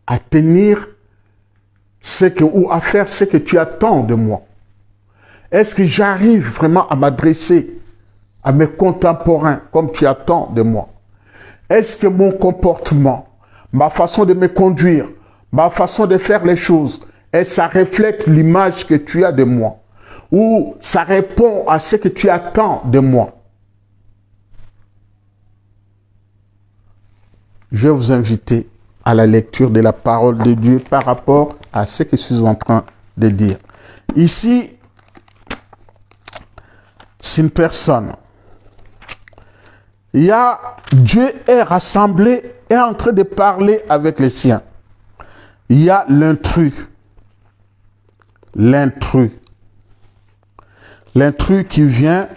à tenir ou à faire ce que tu attends de moi? Est-ce que j'arrive vraiment à m'adresser à mes contemporains comme tu attends de moi? Est-ce que mon comportement, ma façon de me conduire, ma façon de faire les choses, ça reflète l'image que tu as de moi? Ou ça répond à ce que tu attends de moi? Je vais vous inviter à la lecture de la parole de Dieu par rapport à ce que je suis en train de dire. Ici, c'est une personne. Dieu est rassemblé, est en train de parler avec les siens. Il y a l'intrus. L'intrus. L'intrus qui vient,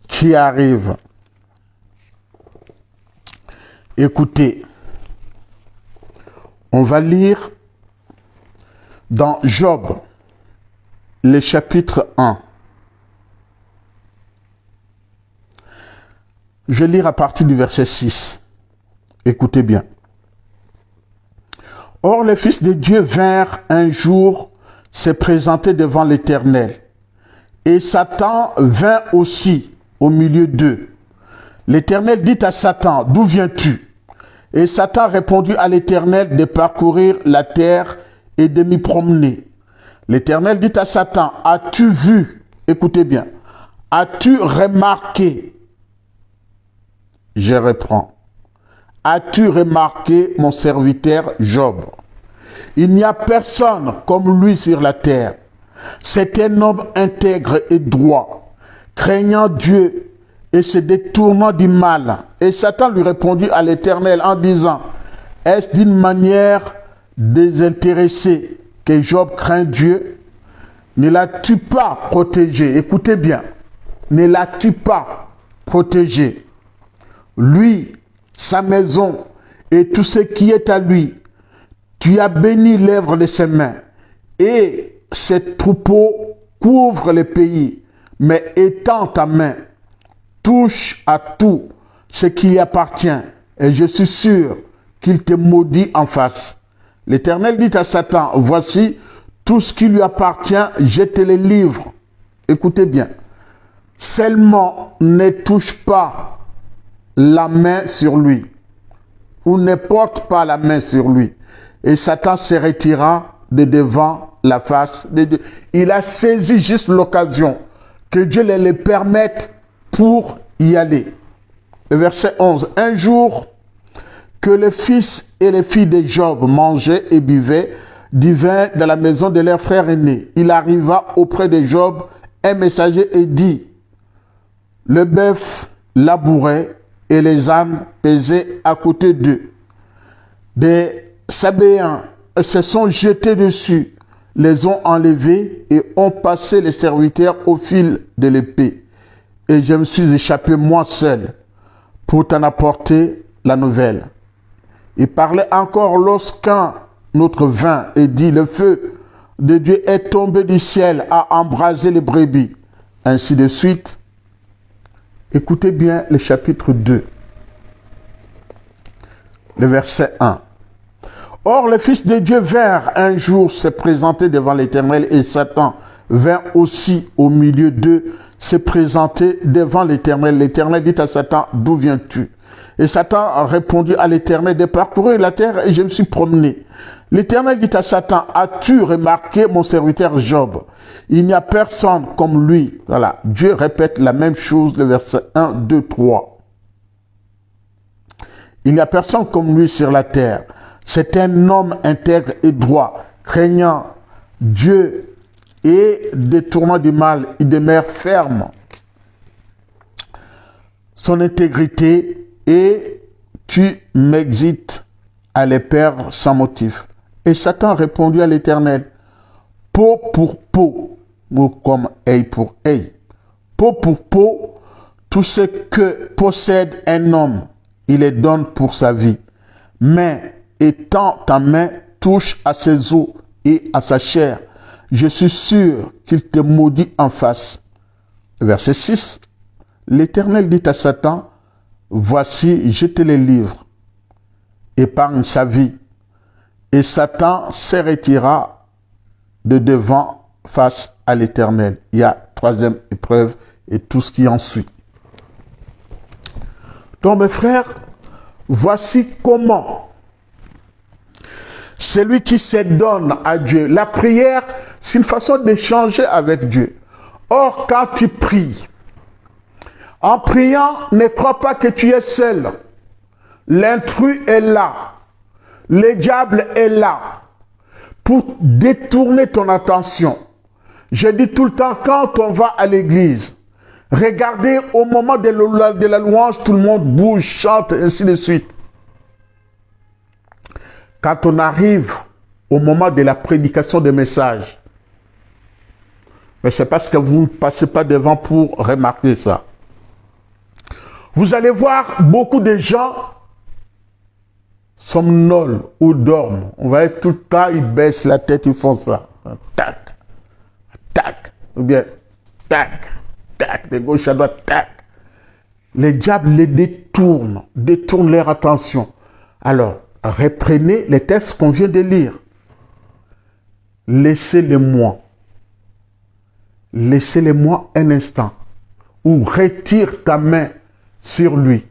qui arrive. Écoutez, on va lire dans Job, le chapitre 1. Je vais lire à partir du verset 6. Écoutez bien. Or, les fils de Dieu vinrent un jour s'est présenté devant l'Éternel. Et Satan vint aussi au milieu d'eux. L'Éternel dit à Satan, d'où viens-tu? Et Satan répondit à l'Éternel de parcourir la terre et de m'y promener. L'Éternel dit à Satan, as-tu vu, écoutez bien, as-tu remarqué, je reprends, as-tu remarqué mon serviteur Job? Il n'y a personne comme lui sur la terre. C'est un homme intègre et droit, craignant Dieu et se détournant du mal. Et Satan lui répondit à l'Éternel en disant, est-ce d'une manière désintéressée que Job craint Dieu? Ne l'as-tu pas protégé? Écoutez bien, ne l'as-tu pas protégé? Lui, sa maison et tout ce qui est à lui, tu as béni l'œuvre de ses mains, et ses troupeaux couvrent le pays, mais étends ta main, touche à tout ce qui lui appartient, et je suis sûr qu'il te maudit en face. L'Éternel dit à Satan, voici tout ce qui lui appartient, je te le livre. Écoutez bien, seulement ne touche pas la main sur lui, ou ne porte pas la main sur lui. Et Satan se retira de devant la face de Dieu. Il a saisi juste l'occasion que Dieu le permette pour y aller. Le verset 11. Un jour que les fils et les filles de Job mangeaient et buvaient du vin dans la maison de leur frère aîné, il arriva auprès de Job un messager et dit, le bœuf labourait et les ânes pesaient à côté d'eux. Des Sabéens se sont jetés dessus, les ont enlevés et ont passé les serviteurs au fil de l'épée. Et je me suis échappé moi seul pour t'en apporter la nouvelle. Il parlait encore lorsqu'un autre vint et dit, le feu de Dieu est tombé du ciel à embraser les brebis. Ainsi de suite. Écoutez bien le chapitre 2, le verset 1. Or, les fils de Dieu vinrent un jour se présenter devant l'Éternel, et Satan vint aussi au milieu d'eux se présenter devant l'Éternel. L'Éternel dit à Satan, d'où viens-tu? Et Satan répondit à l'Éternel, de parcourir la terre, et je me suis promené. L'Éternel dit à Satan, as-tu remarqué mon serviteur Job? Il n'y a personne comme lui. Voilà, Dieu répète la même chose, le verset 1, 2, 3. Il n'y a personne comme lui sur la terre. C'est un homme intègre et droit, craignant Dieu et détournant du mal. Il demeure ferme. Son intégrité, et tu m'excites à les perdre sans motif. Et Satan répondit à l'Éternel, peau pour peau, ou comme œil pour œil. Peau pour peau, tout ce que possède un homme, il les donne pour sa vie. Mais étends ta main, touche à ses os et à sa chair. Je suis sûr qu'il te maudit en face. Verset 6. L'Éternel dit à Satan, voici, je te les livre. Épargne sa vie. Et Satan se retira de devant face à l'Éternel. Il y a troisième épreuve et tout ce qui en suit. Donc mes frères, voici comment celui qui se donne à Dieu. La prière, c'est une façon d'échanger avec Dieu. Or, quand tu pries, en priant, ne crois pas que tu es seul. L'intrus est là. Le diable est là pour détourner ton attention. Je dis tout le temps, quand on va à l'église, regardez au moment de la louange, tout le monde bouge, chante, ainsi de suite. Quand on arrive au moment de la prédication des messages, mais c'est parce que vous ne passez pas devant pour remarquer ça. Vous allez voir beaucoup de gens somnolent ou dorment. On va être tout le temps, ils baissent la tête, ils font ça. Tac, tac, ou bien tac, tac, de gauche à droite, tac. Les diables les détournent leur attention. Alors, reprenez les textes qu'on vient de lire. laissez-les-moi. Laissez-les-moi un instant. Ou retire ta main sur lui.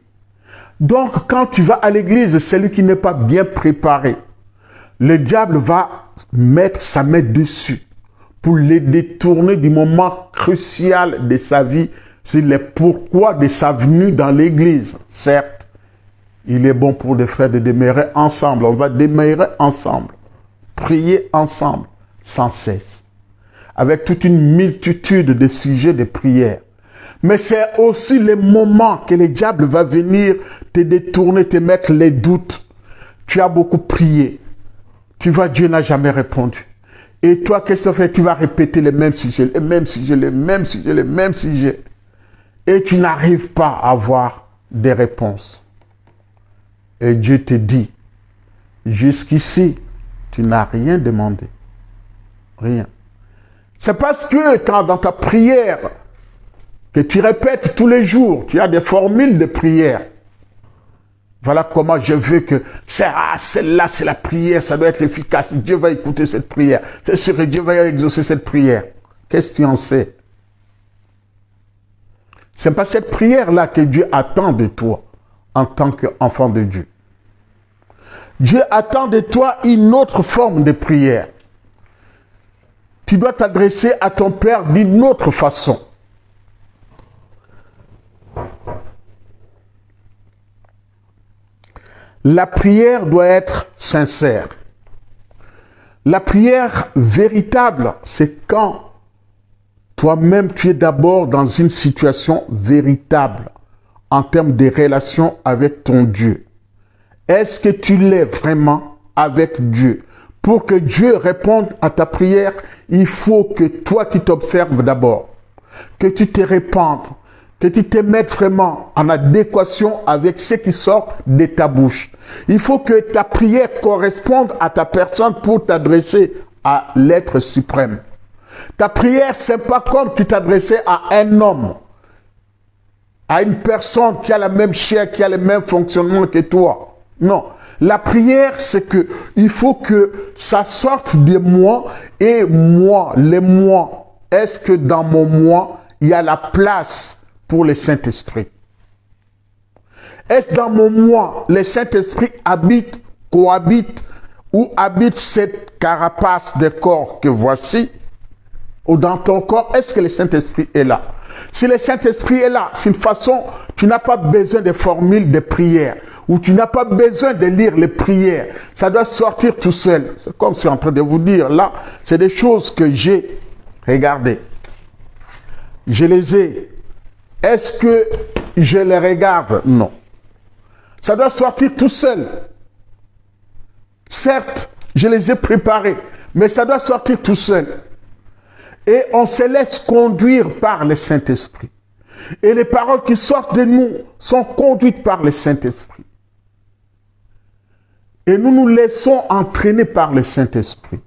Donc, quand tu vas à l'église, celui qui n'est pas bien préparé, le diable va mettre sa main dessus pour les détourner du moment crucial de sa vie, c'est le pourquoi de sa venue dans l'église. Certes, il est bon pour les frères de demeurer ensemble. On va demeurer ensemble, prier ensemble, sans cesse, avec toute une multitude de sujets de prière. Mais c'est aussi le moment que le diable va venir te détourner, te mettre les doutes. Tu as beaucoup prié. Tu vois, Dieu n'a jamais répondu. Et toi, qu'est-ce que tu fais? Tu vas répéter les mêmes sujets, les mêmes sujets, les mêmes sujets, les mêmes sujets. Et tu n'arrives pas à avoir des réponses. Et Dieu te dit, jusqu'ici, tu n'as rien demandé. Rien. C'est parce que quand dans ta prière, que tu répètes tous les jours, tu as des formules de prière. Voilà comment je veux que celle-là, c'est la prière, ça doit être efficace. Dieu va écouter cette prière. C'est sûr que Dieu va exaucer cette prière. Qu'est-ce que tu en sais? Ce n'est pas cette prière-là que Dieu attend de toi en tant qu'enfant de Dieu. Dieu attend de toi une autre forme de prière. Tu dois t'adresser à ton Père d'une autre façon. La prière doit être sincère. La prière véritable, c'est quand toi-même tu es d'abord dans une situation véritable en termes de relations avec ton Dieu. Est-ce que tu l'es vraiment avec Dieu? Pour que Dieu réponde à ta prière, il faut que toi tu t'observes d'abord, que tu te répandes, que tu te mettes vraiment en adéquation avec ce qui sort de ta bouche. Il faut que ta prière corresponde à ta personne pour t'adresser à l'être suprême. Ta prière, c'est pas comme tu t'adressais à un homme, à une personne qui a la même chair, qui a le même fonctionnement que toi. Non. La prière, c'est que il faut que ça sorte de moi et moi, les moi. Est-ce que dans mon moi, il y a la place pour le Saint-Esprit? Est-ce dans mon moi, le Saint-Esprit habite, cohabite ou habite cette carapace de corps que voici? Ou dans ton corps, est-ce que le Saint-Esprit est là? Si le Saint-Esprit est là, c'est une façon, tu n'as pas besoin de formules de prière, ou tu n'as pas besoin de lire les prières. Ça doit sortir tout seul. C'est comme je suis en train de vous dire, là, c'est des choses que j'ai regardées. Je les ai. Est-ce que je les regarde? Non. Ça doit sortir tout seul. Certes, je les ai préparés, mais ça doit sortir tout seul. Et on se laisse conduire par le Saint-Esprit. Et les paroles qui sortent de nous sont conduites par le Saint-Esprit. Et nous nous laissons entraîner par le Saint-Esprit.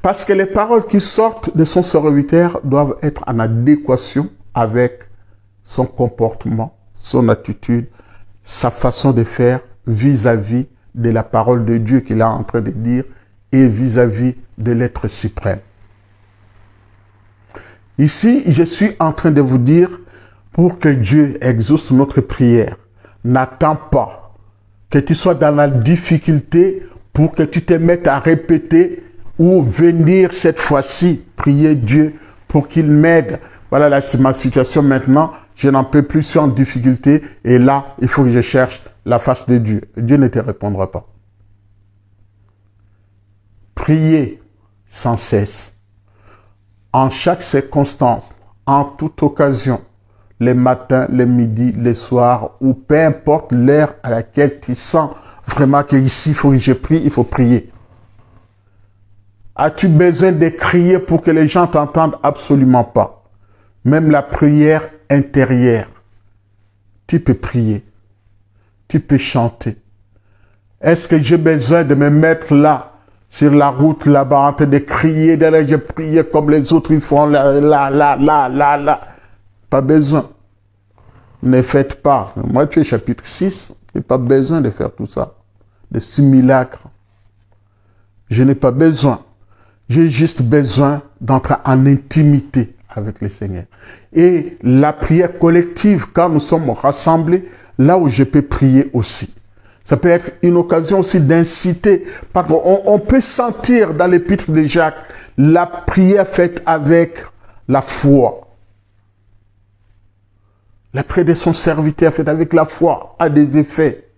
Parce que les paroles qui sortent de son serviteur doivent être en adéquation avec son comportement, son attitude, sa façon de faire vis-à-vis de la parole de Dieu qu'il est en train de dire et vis-à-vis de l'être suprême. Ici, je suis en train de vous dire, pour que Dieu exauce notre prière, n'attends pas que tu sois dans la difficulté pour que tu te mettes à répéter ou venir cette fois-ci prier Dieu pour qu'il m'aide. Voilà, là, c'est ma situation maintenant. Je n'en peux plus, je suis en difficulté. Et là, il faut que je cherche la face de Dieu. Dieu ne te répondra pas. Priez sans cesse, en chaque circonstance, en toute occasion, les matins, les midis, les soirs, ou peu importe l'heure à laquelle tu sens vraiment qu'ici, il faut que je prie, il faut prier. As-tu besoin de crier pour que les gens t'entendent? Absolument pas. Même la prière intérieure, tu peux prier, tu peux chanter. Est-ce que j'ai besoin de me mettre là, sur la route là-bas, en train de crier, d'aller je prier comme les autres, ils font là. Pas besoin. Ne faites pas. Matthieu chapitre 6, il n'y a pas besoin de faire tout ça. De simulacres. Je n'ai pas besoin. J'ai juste besoin d'entrer en intimité avec le Seigneur. Et la prière collective, quand nous sommes rassemblés, là où je peux prier aussi. Ça peut être une occasion aussi d'inciter. On peut sentir dans l'épître de Jacques la prière faite avec la foi. La prière de son serviteur faite avec la foi a des effets.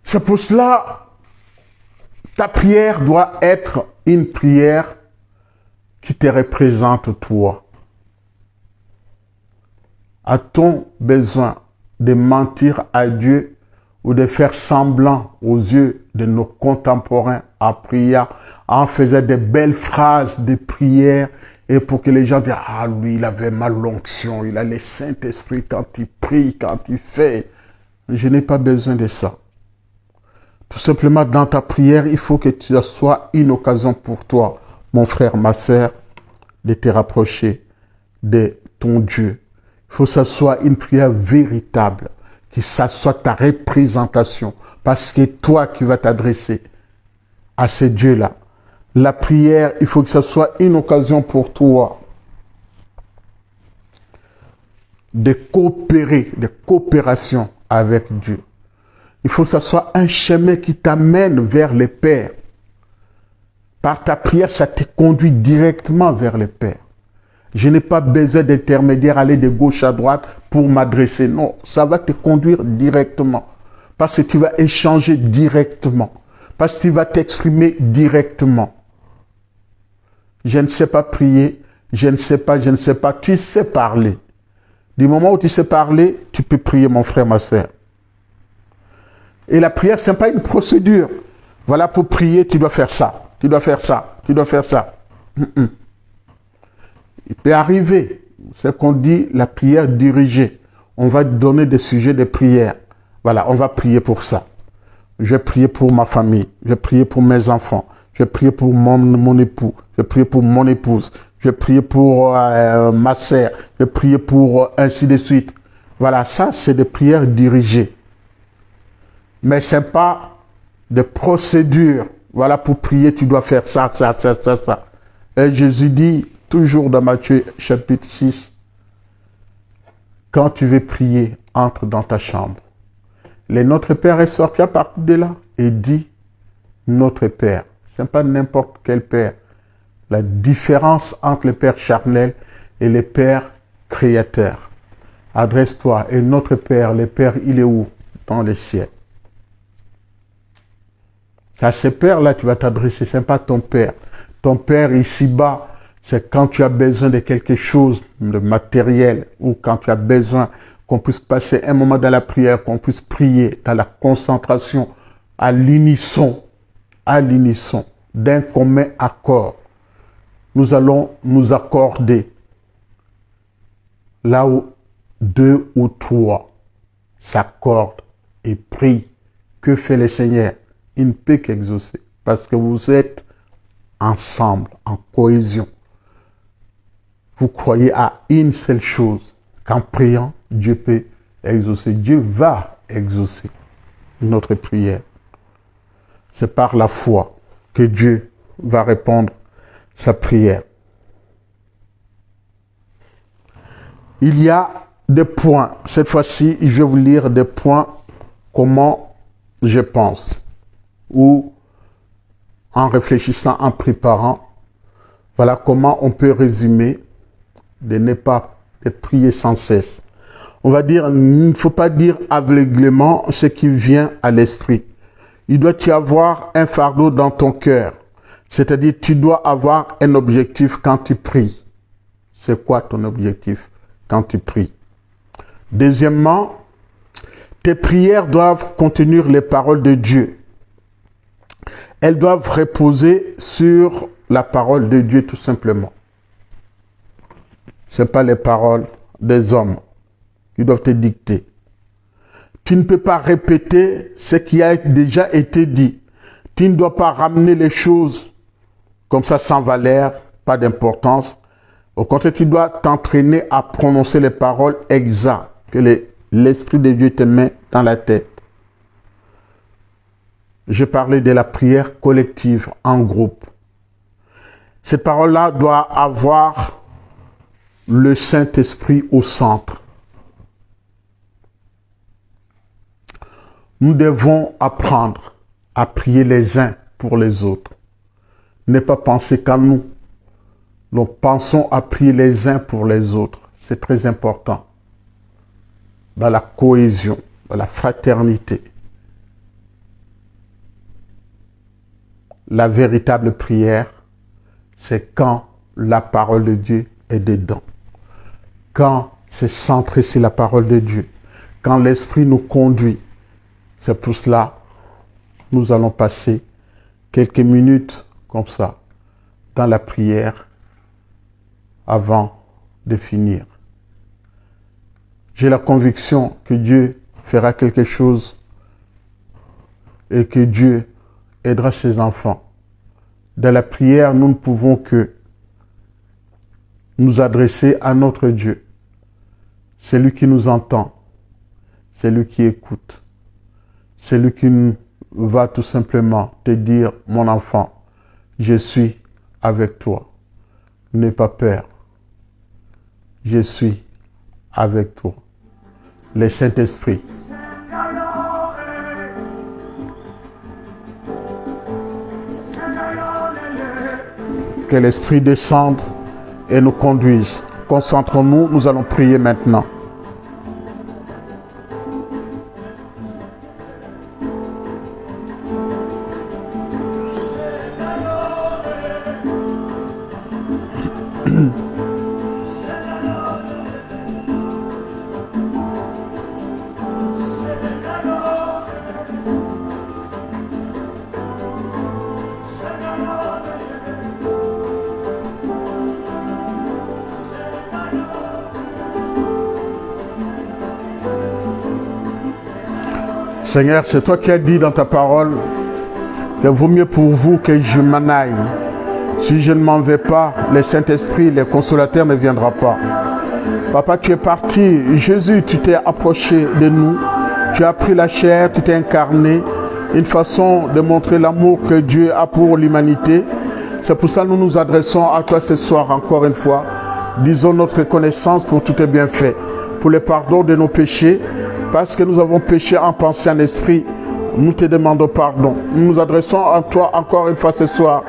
C'est pour cela, ta prière doit être une prière qui te représente toi. A-t-on besoin de mentir à Dieu ou de faire semblant aux yeux de nos contemporains en priant, en faisant des belles phrases de prière et pour que les gens disent « Ah, lui, il avait ma l'onction, il a le Saint-Esprit quand il prie, quand il fait. » Je n'ai pas besoin de ça. Tout simplement, dans ta prière, il faut que ça soit une occasion pour toi, mon frère, ma sœur, de te rapprocher de ton Dieu. Il faut que ça soit une prière véritable, que ça soit ta représentation, parce que toi qui vas t'adresser à ce Dieu-là. La prière, il faut que ça soit une occasion pour toi de coopérer, de coopération avec Dieu. Il faut que ça soit un chemin qui t'amène vers le Père. Par ta prière, ça te conduit directement vers le Père. Je n'ai pas besoin d'intermédiaire, aller de gauche à droite pour m'adresser. Non, ça va te conduire directement. Parce que tu vas échanger directement. Parce que tu vas t'exprimer directement. Je ne sais pas prier, je ne sais pas. Tu sais parler. Du moment où tu sais parler, tu peux prier, mon frère, ma soeur. Et la prière, ce n'est pas une procédure. Voilà, pour prier, tu dois faire ça. Tu dois faire ça. Tu dois faire ça. Il peut arriver, c'est qu'on dit la prière dirigée. On va donner des sujets de prière. Voilà, on va prier pour ça. Je vais prier pour ma famille. Je vais prier pour mes enfants. Je vais prier pour mon époux. Je vais prier pour mon épouse. Je vais prier pour ma sœur. Je vais prier pour ainsi de suite. Voilà, ça, c'est des prières dirigées. Mais ce n'est pas des procédures. Voilà, pour prier, tu dois faire ça. Et Jésus dit, toujours dans Matthieu chapitre 6, quand tu veux prier, entre dans ta chambre. Le Notre Père est sorti à partir de là et dit, Notre Père. Ce n'est pas n'importe quel Père. La différence entre le Père charnel et le Père créateur. Adresse-toi. Et notre Père, le Père, il est où? Dans les cieux. C'est à ce Père-là que tu vas t'adresser. Ce n'est pas ton Père. Ton Père ici-bas, c'est quand tu as besoin de quelque chose de matériel ou quand tu as besoin qu'on puisse passer un moment dans la prière, qu'on puisse prier dans la concentration, à l'unisson, d'un commun accord. Nous allons nous accorder là où 2 ou 3 s'accordent et prient. Que fait le Seigneur? Il ne peut qu'exaucer parce que vous êtes ensemble, en cohésion. Vous croyez à une seule chose, qu'en priant, Dieu peut exaucer. Dieu va exaucer notre prière. C'est par la foi que Dieu va répondre sa prière. Il y a des points. Cette fois-ci, je vais vous lire des points comment je pense. Ou en réfléchissant, en préparant. Voilà comment on peut résumer de ne pas de prier sans cesse. On va dire, il ne faut pas dire aveuglément ce qui vient à l'esprit. Il doit y avoir un fardeau dans ton cœur. C'est-à-dire, tu dois avoir un objectif quand tu pries. C'est quoi ton objectif quand tu pries? Deuxièmement, tes prières doivent contenir les paroles de Dieu. Elles doivent reposer sur la parole de Dieu tout simplement. Ce n'est pas les paroles des hommes qui doivent te dicter. Tu ne peux pas répéter ce qui a déjà été dit. Tu ne dois pas ramener les choses comme ça sans valeur, pas d'importance. Au contraire, tu dois t'entraîner à prononcer les paroles exactes que l'Esprit de Dieu te met dans la tête. Je parlais de la prière collective en groupe. Cette parole-là doit avoir le Saint-Esprit au centre. Nous devons apprendre à prier les uns pour les autres. Ne pas penser qu'à nous. Nous pensons à prier les uns pour les autres. C'est très important. Dans la cohésion, dans la fraternité. La véritable prière, c'est quand la parole de Dieu est dedans. Quand c'est centré sur la parole de Dieu. Quand l'Esprit nous conduit. C'est pour cela que nous allons passer quelques minutes comme ça dans la prière avant de finir. J'ai la conviction que Dieu fera quelque chose et que Dieu aidera ses enfants. Dans la prière, nous ne pouvons que nous adresser à notre Dieu. C'est lui qui nous entend. C'est lui qui écoute. C'est lui qui va tout simplement te dire, mon enfant, je suis avec toi. N'aie pas peur. Je suis avec toi. Le Saint-Esprit. Que l'Esprit descende et nous conduise. Concentrons-nous, nous allons prier maintenant. Seigneur, c'est toi qui as dit dans ta parole que vaut mieux pour vous que je m'en aille. Si je ne m'en vais pas, le Saint-Esprit, le Consolateur ne viendra pas. Papa, tu es parti. Jésus, tu t'es approché de nous. Tu as pris la chair, tu t'es incarné. Une façon de montrer l'amour que Dieu a pour l'humanité. C'est pour ça que nous nous adressons à toi ce soir encore une fois. Disons notre reconnaissance pour tous tes bienfaits, pour le pardon de nos péchés. Parce que nous avons péché en pensée, en esprit, nous te demandons pardon. Nous nous adressons à toi encore une fois ce soir.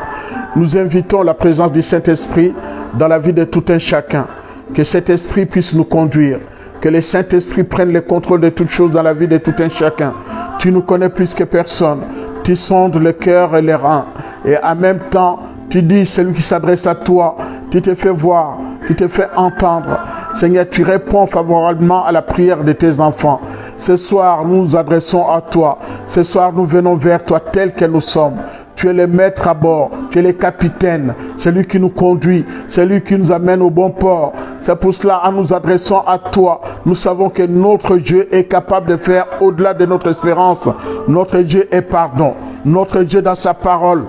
Nous invitons la présence du Saint-Esprit dans la vie de tout un chacun. Que cet esprit puisse nous conduire. Que le Saint-Esprit prenne le contrôle de toutes choses dans la vie de tout un chacun. Tu nous connais plus que personne. Tu sondes le cœur et les reins. Et en même temps, tu dis, celui qui s'adresse à toi, tu te fais voir, tu te fais entendre. Seigneur, tu réponds favorablement à la prière de tes enfants. Ce soir, nous nous adressons à toi. Ce soir, nous venons vers toi tel que nous sommes. Tu es le maître à bord, tu es le capitaine, celui qui nous conduit, celui qui nous amène au bon port. C'est pour cela, en nous adressant à toi, nous savons que notre Dieu est capable de faire au-delà de notre espérance. Notre Dieu est pardon. Notre Dieu dans sa parole,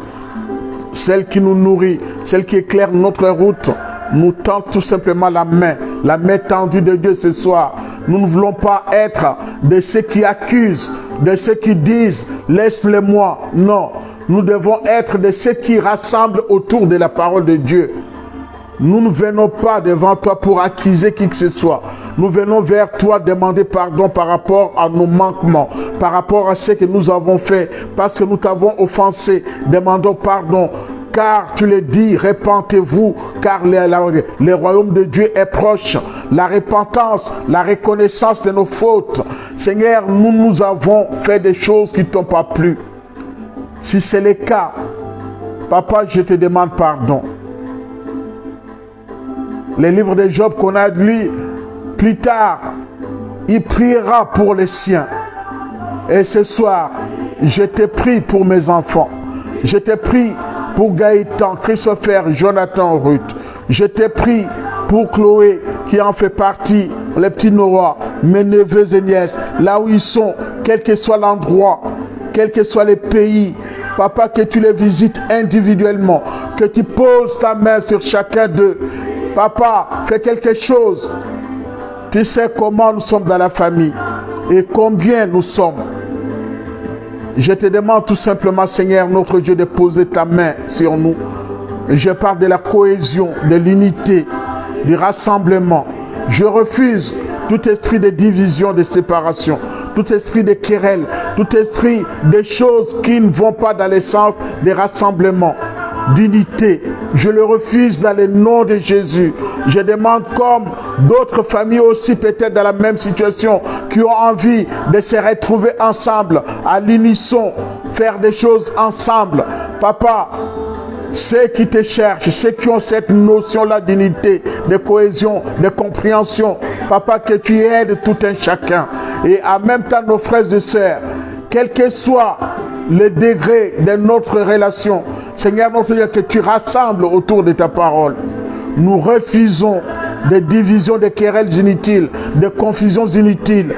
celle qui nous nourrit, celle qui éclaire notre route, nous tend tout simplement la main tendue de Dieu ce soir. Nous ne voulons pas être de ceux qui accusent, de ceux qui disent « laisse-le-moi ». Non, nous devons être de ceux qui rassemblent autour de la parole de Dieu. Nous ne venons pas devant toi pour accuser qui que ce soit. Nous venons vers toi demander pardon par rapport à nos manquements, par rapport à ce que nous avons fait, parce que nous t'avons offensé. Demandons pardon. Car tu le dis, repentez-vous, car le royaume de Dieu est proche. La repentance, la reconnaissance de nos fautes. Seigneur, nous avons fait des choses qui ne t'ont pas plu. Si c'est le cas, Papa, je te demande pardon. Le livre de Job qu'on a lu, plus tard, il priera pour les siens. Et ce soir, je te prie pour mes enfants. Je te prie pour Gaëtan, Christopher, Jonathan, Ruth. Je te prie pour Chloé, qui en fait partie, les petits Noah, mes neveux et nièces, là où ils sont, quel que soit l'endroit, quel que soit les pays. Papa, que tu les visites individuellement, que tu poses ta main sur chacun d'eux. Papa, fais quelque chose Tu sais comment nous sommes dans la famille et combien nous sommes. Je te demande tout simplement, Seigneur, notre Dieu, de poser ta main sur nous. Je parle de la cohésion, de l'unité, du rassemblement. Je refuse tout esprit de division, de séparation, tout esprit de querelle, tout esprit de choses qui ne vont pas dans le sens des rassemblements, d'unité. Je le refuse dans le nom de Jésus. Je demande, comme d'autres familles aussi peut-être dans la même situation, qui ont envie de se retrouver ensemble, à l'unisson, faire des choses ensemble. Papa, ceux qui te cherchent, ceux qui ont cette notion-là d'unité, de cohésion, de compréhension, Papa, que tu aides tout un chacun. Et en même temps, nos frères et sœurs, quel que soit le degré de notre relation, Seigneur notre Dieu, que tu rassembles autour de ta parole. Nous refusons des divisions, des querelles inutiles, des confusions inutiles.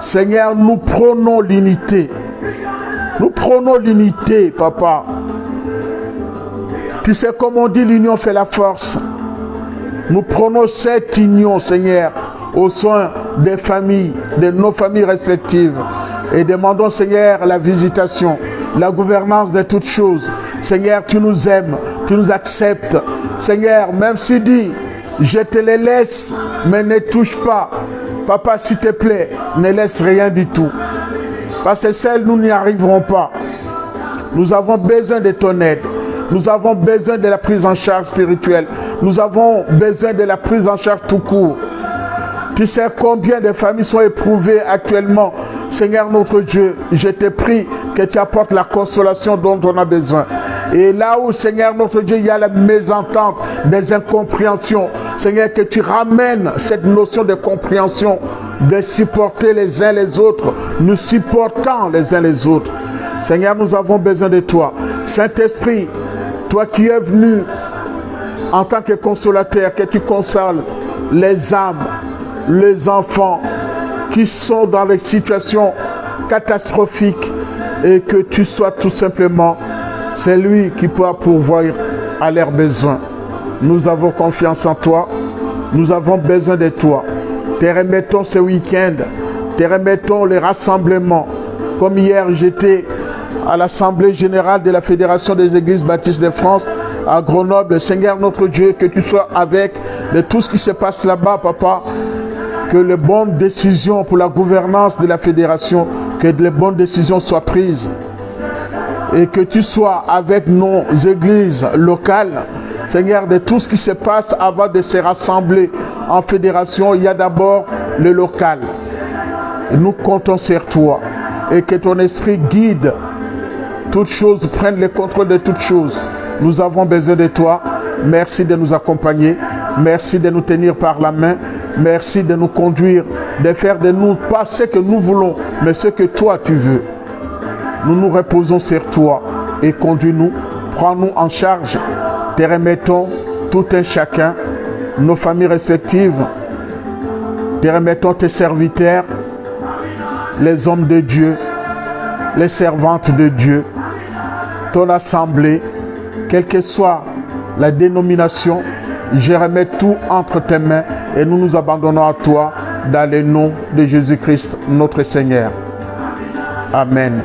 Seigneur, nous prônons l'unité. Nous prônons l'unité, Papa. Tu sais, comme on dit, l'union fait la force. Nous prenons cette union, Seigneur, au sein des familles, de nos familles respectives. Et demandons, Seigneur, la visitation, la gouvernance de toutes choses. Seigneur, tu nous aimes, tu nous acceptes. Seigneur, même si dit, je te les laisse, mais ne touche pas. Papa, s'il te plaît, ne laisse rien du tout. Parce que seul, nous n'y arriverons pas. Nous avons besoin de ton aide. Nous avons besoin de la prise en charge spirituelle. Nous avons besoin de la prise en charge tout court. Tu sais combien de familles sont éprouvées actuellement. Seigneur notre Dieu, je te prie que tu apportes la consolation dont on a besoin. Et là où, Seigneur notre Dieu, il y a la mésentente, des incompréhensions, Seigneur, que tu ramènes cette notion de compréhension, de supporter les uns les autres, nous supportant les uns les autres. Seigneur, nous avons besoin de toi. Saint-Esprit, toi qui es venu en tant que consolateur, que tu consoles les âmes, les enfants qui sont dans des situations catastrophiques, et que tu sois tout simplement celui qui pourra pourvoir à leurs besoins. Nous avons confiance en toi. Nous avons besoin de toi. Te remettons ce week-end. Te remettons les rassemblements. Comme hier, j'étais à l'Assemblée Générale de la Fédération des Églises Baptistes de France à Grenoble. Seigneur notre Dieu, que tu sois avec de tout ce qui se passe là-bas, Papa. Que les bonnes décisions pour la gouvernance de la fédération, que les bonnes décisions soient prises. Et que tu sois avec nos églises locales. Seigneur, de tout ce qui se passe avant de se rassembler en fédération, il y a d'abord le local. Et nous comptons sur toi. Et que ton esprit guide toutes choses, prenne le contrôle de toutes choses. Nous avons besoin de toi. Merci de nous accompagner. Merci de nous tenir par la main. Merci de nous conduire, de faire de nous pas ce que nous voulons, mais ce que toi tu veux. Nous nous reposons sur toi et conduis-nous. Prends-nous en charge. Te remettons tout un chacun, nos familles respectives. Te remettons tes serviteurs, les hommes de Dieu, les servantes de Dieu, ton assemblée, quelle que soit la dénomination, je remets tout entre tes mains et nous nous abandonnons à toi dans le nom de Jésus-Christ, notre Seigneur. Amen.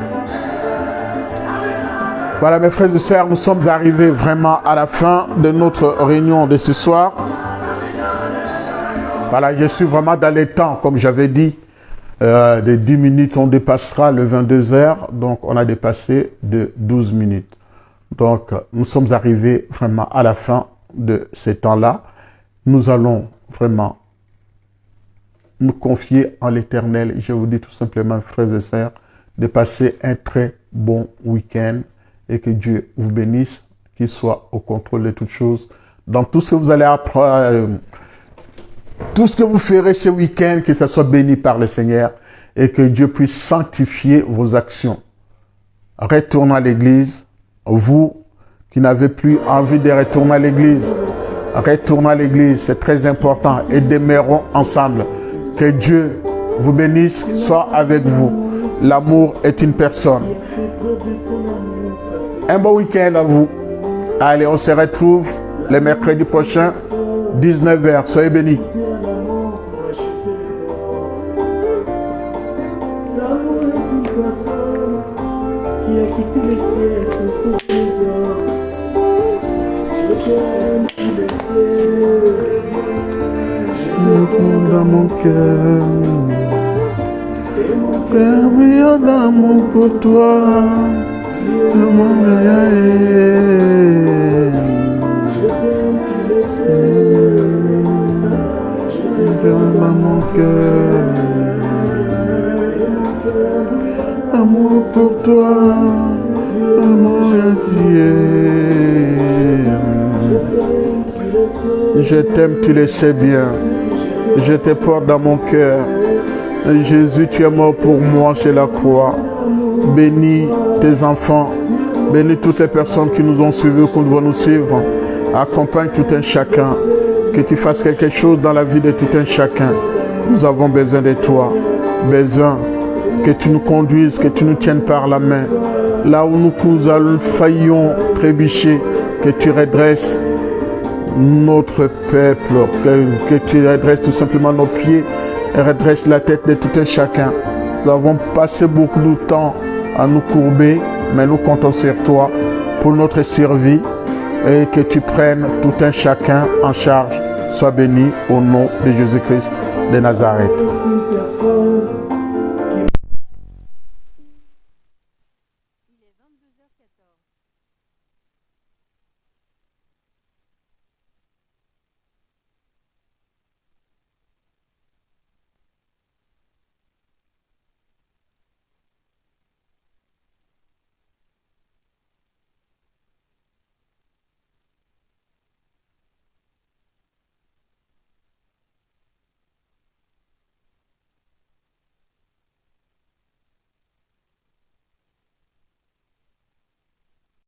Voilà mes frères et sœurs, nous sommes arrivés vraiment à la fin de notre réunion de ce soir. Voilà, je suis vraiment dans les temps, comme j'avais dit, de 10 minutes, on dépassera le 22h, donc on a dépassé de 12 minutes. Donc nous sommes arrivés vraiment à la fin de ce temps-là. Nous allons vraiment nous confier en l'Éternel. Je vous dis tout simplement, frères et sœurs, de passer un très bon week-end et que Dieu vous bénisse, qu'il soit au contrôle de toutes choses. Dans tout ce que vous allez apprendre, tout ce que vous ferez ce week-end, que ça soit béni par le Seigneur et que Dieu puisse sanctifier vos actions. Retournez à l'église. Vous qui n'avez plus envie de retourner à l'église, retournez à l'église, c'est très important et demeurons ensemble. Que Dieu vous bénisse, soit avec vous. L'amour est une personne. Un bon week-end à vous. Allez, on se retrouve le mercredi prochain, 19h. Soyez bénis. dans mon cœur. Père, brillant d'amour pour toi. Dans mon dans mon cœur. Amour pour toi. Amour je t'aime, tu le sais bien. Je te porte dans mon cœur. Jésus, tu es mort pour moi sur la croix. Bénis tes enfants. Bénis toutes les personnes qui nous ont suivis, qui vont nous suivre. Accompagne tout un chacun. Que tu fasses quelque chose dans la vie de tout un chacun. Nous avons besoin de toi. Besoin que tu nous conduises, que tu nous tiennes par la main. Là où nous allons faillions trébucher, que tu redresses notre peuple, que tu redresses tout simplement nos pieds et redresses la tête de tout un chacun. Nous avons passé beaucoup de temps à nous courber, mais nous comptons sur toi pour notre survie et que tu prennes tout un chacun en charge. Sois béni au nom de Jésus-Christ de Nazareth.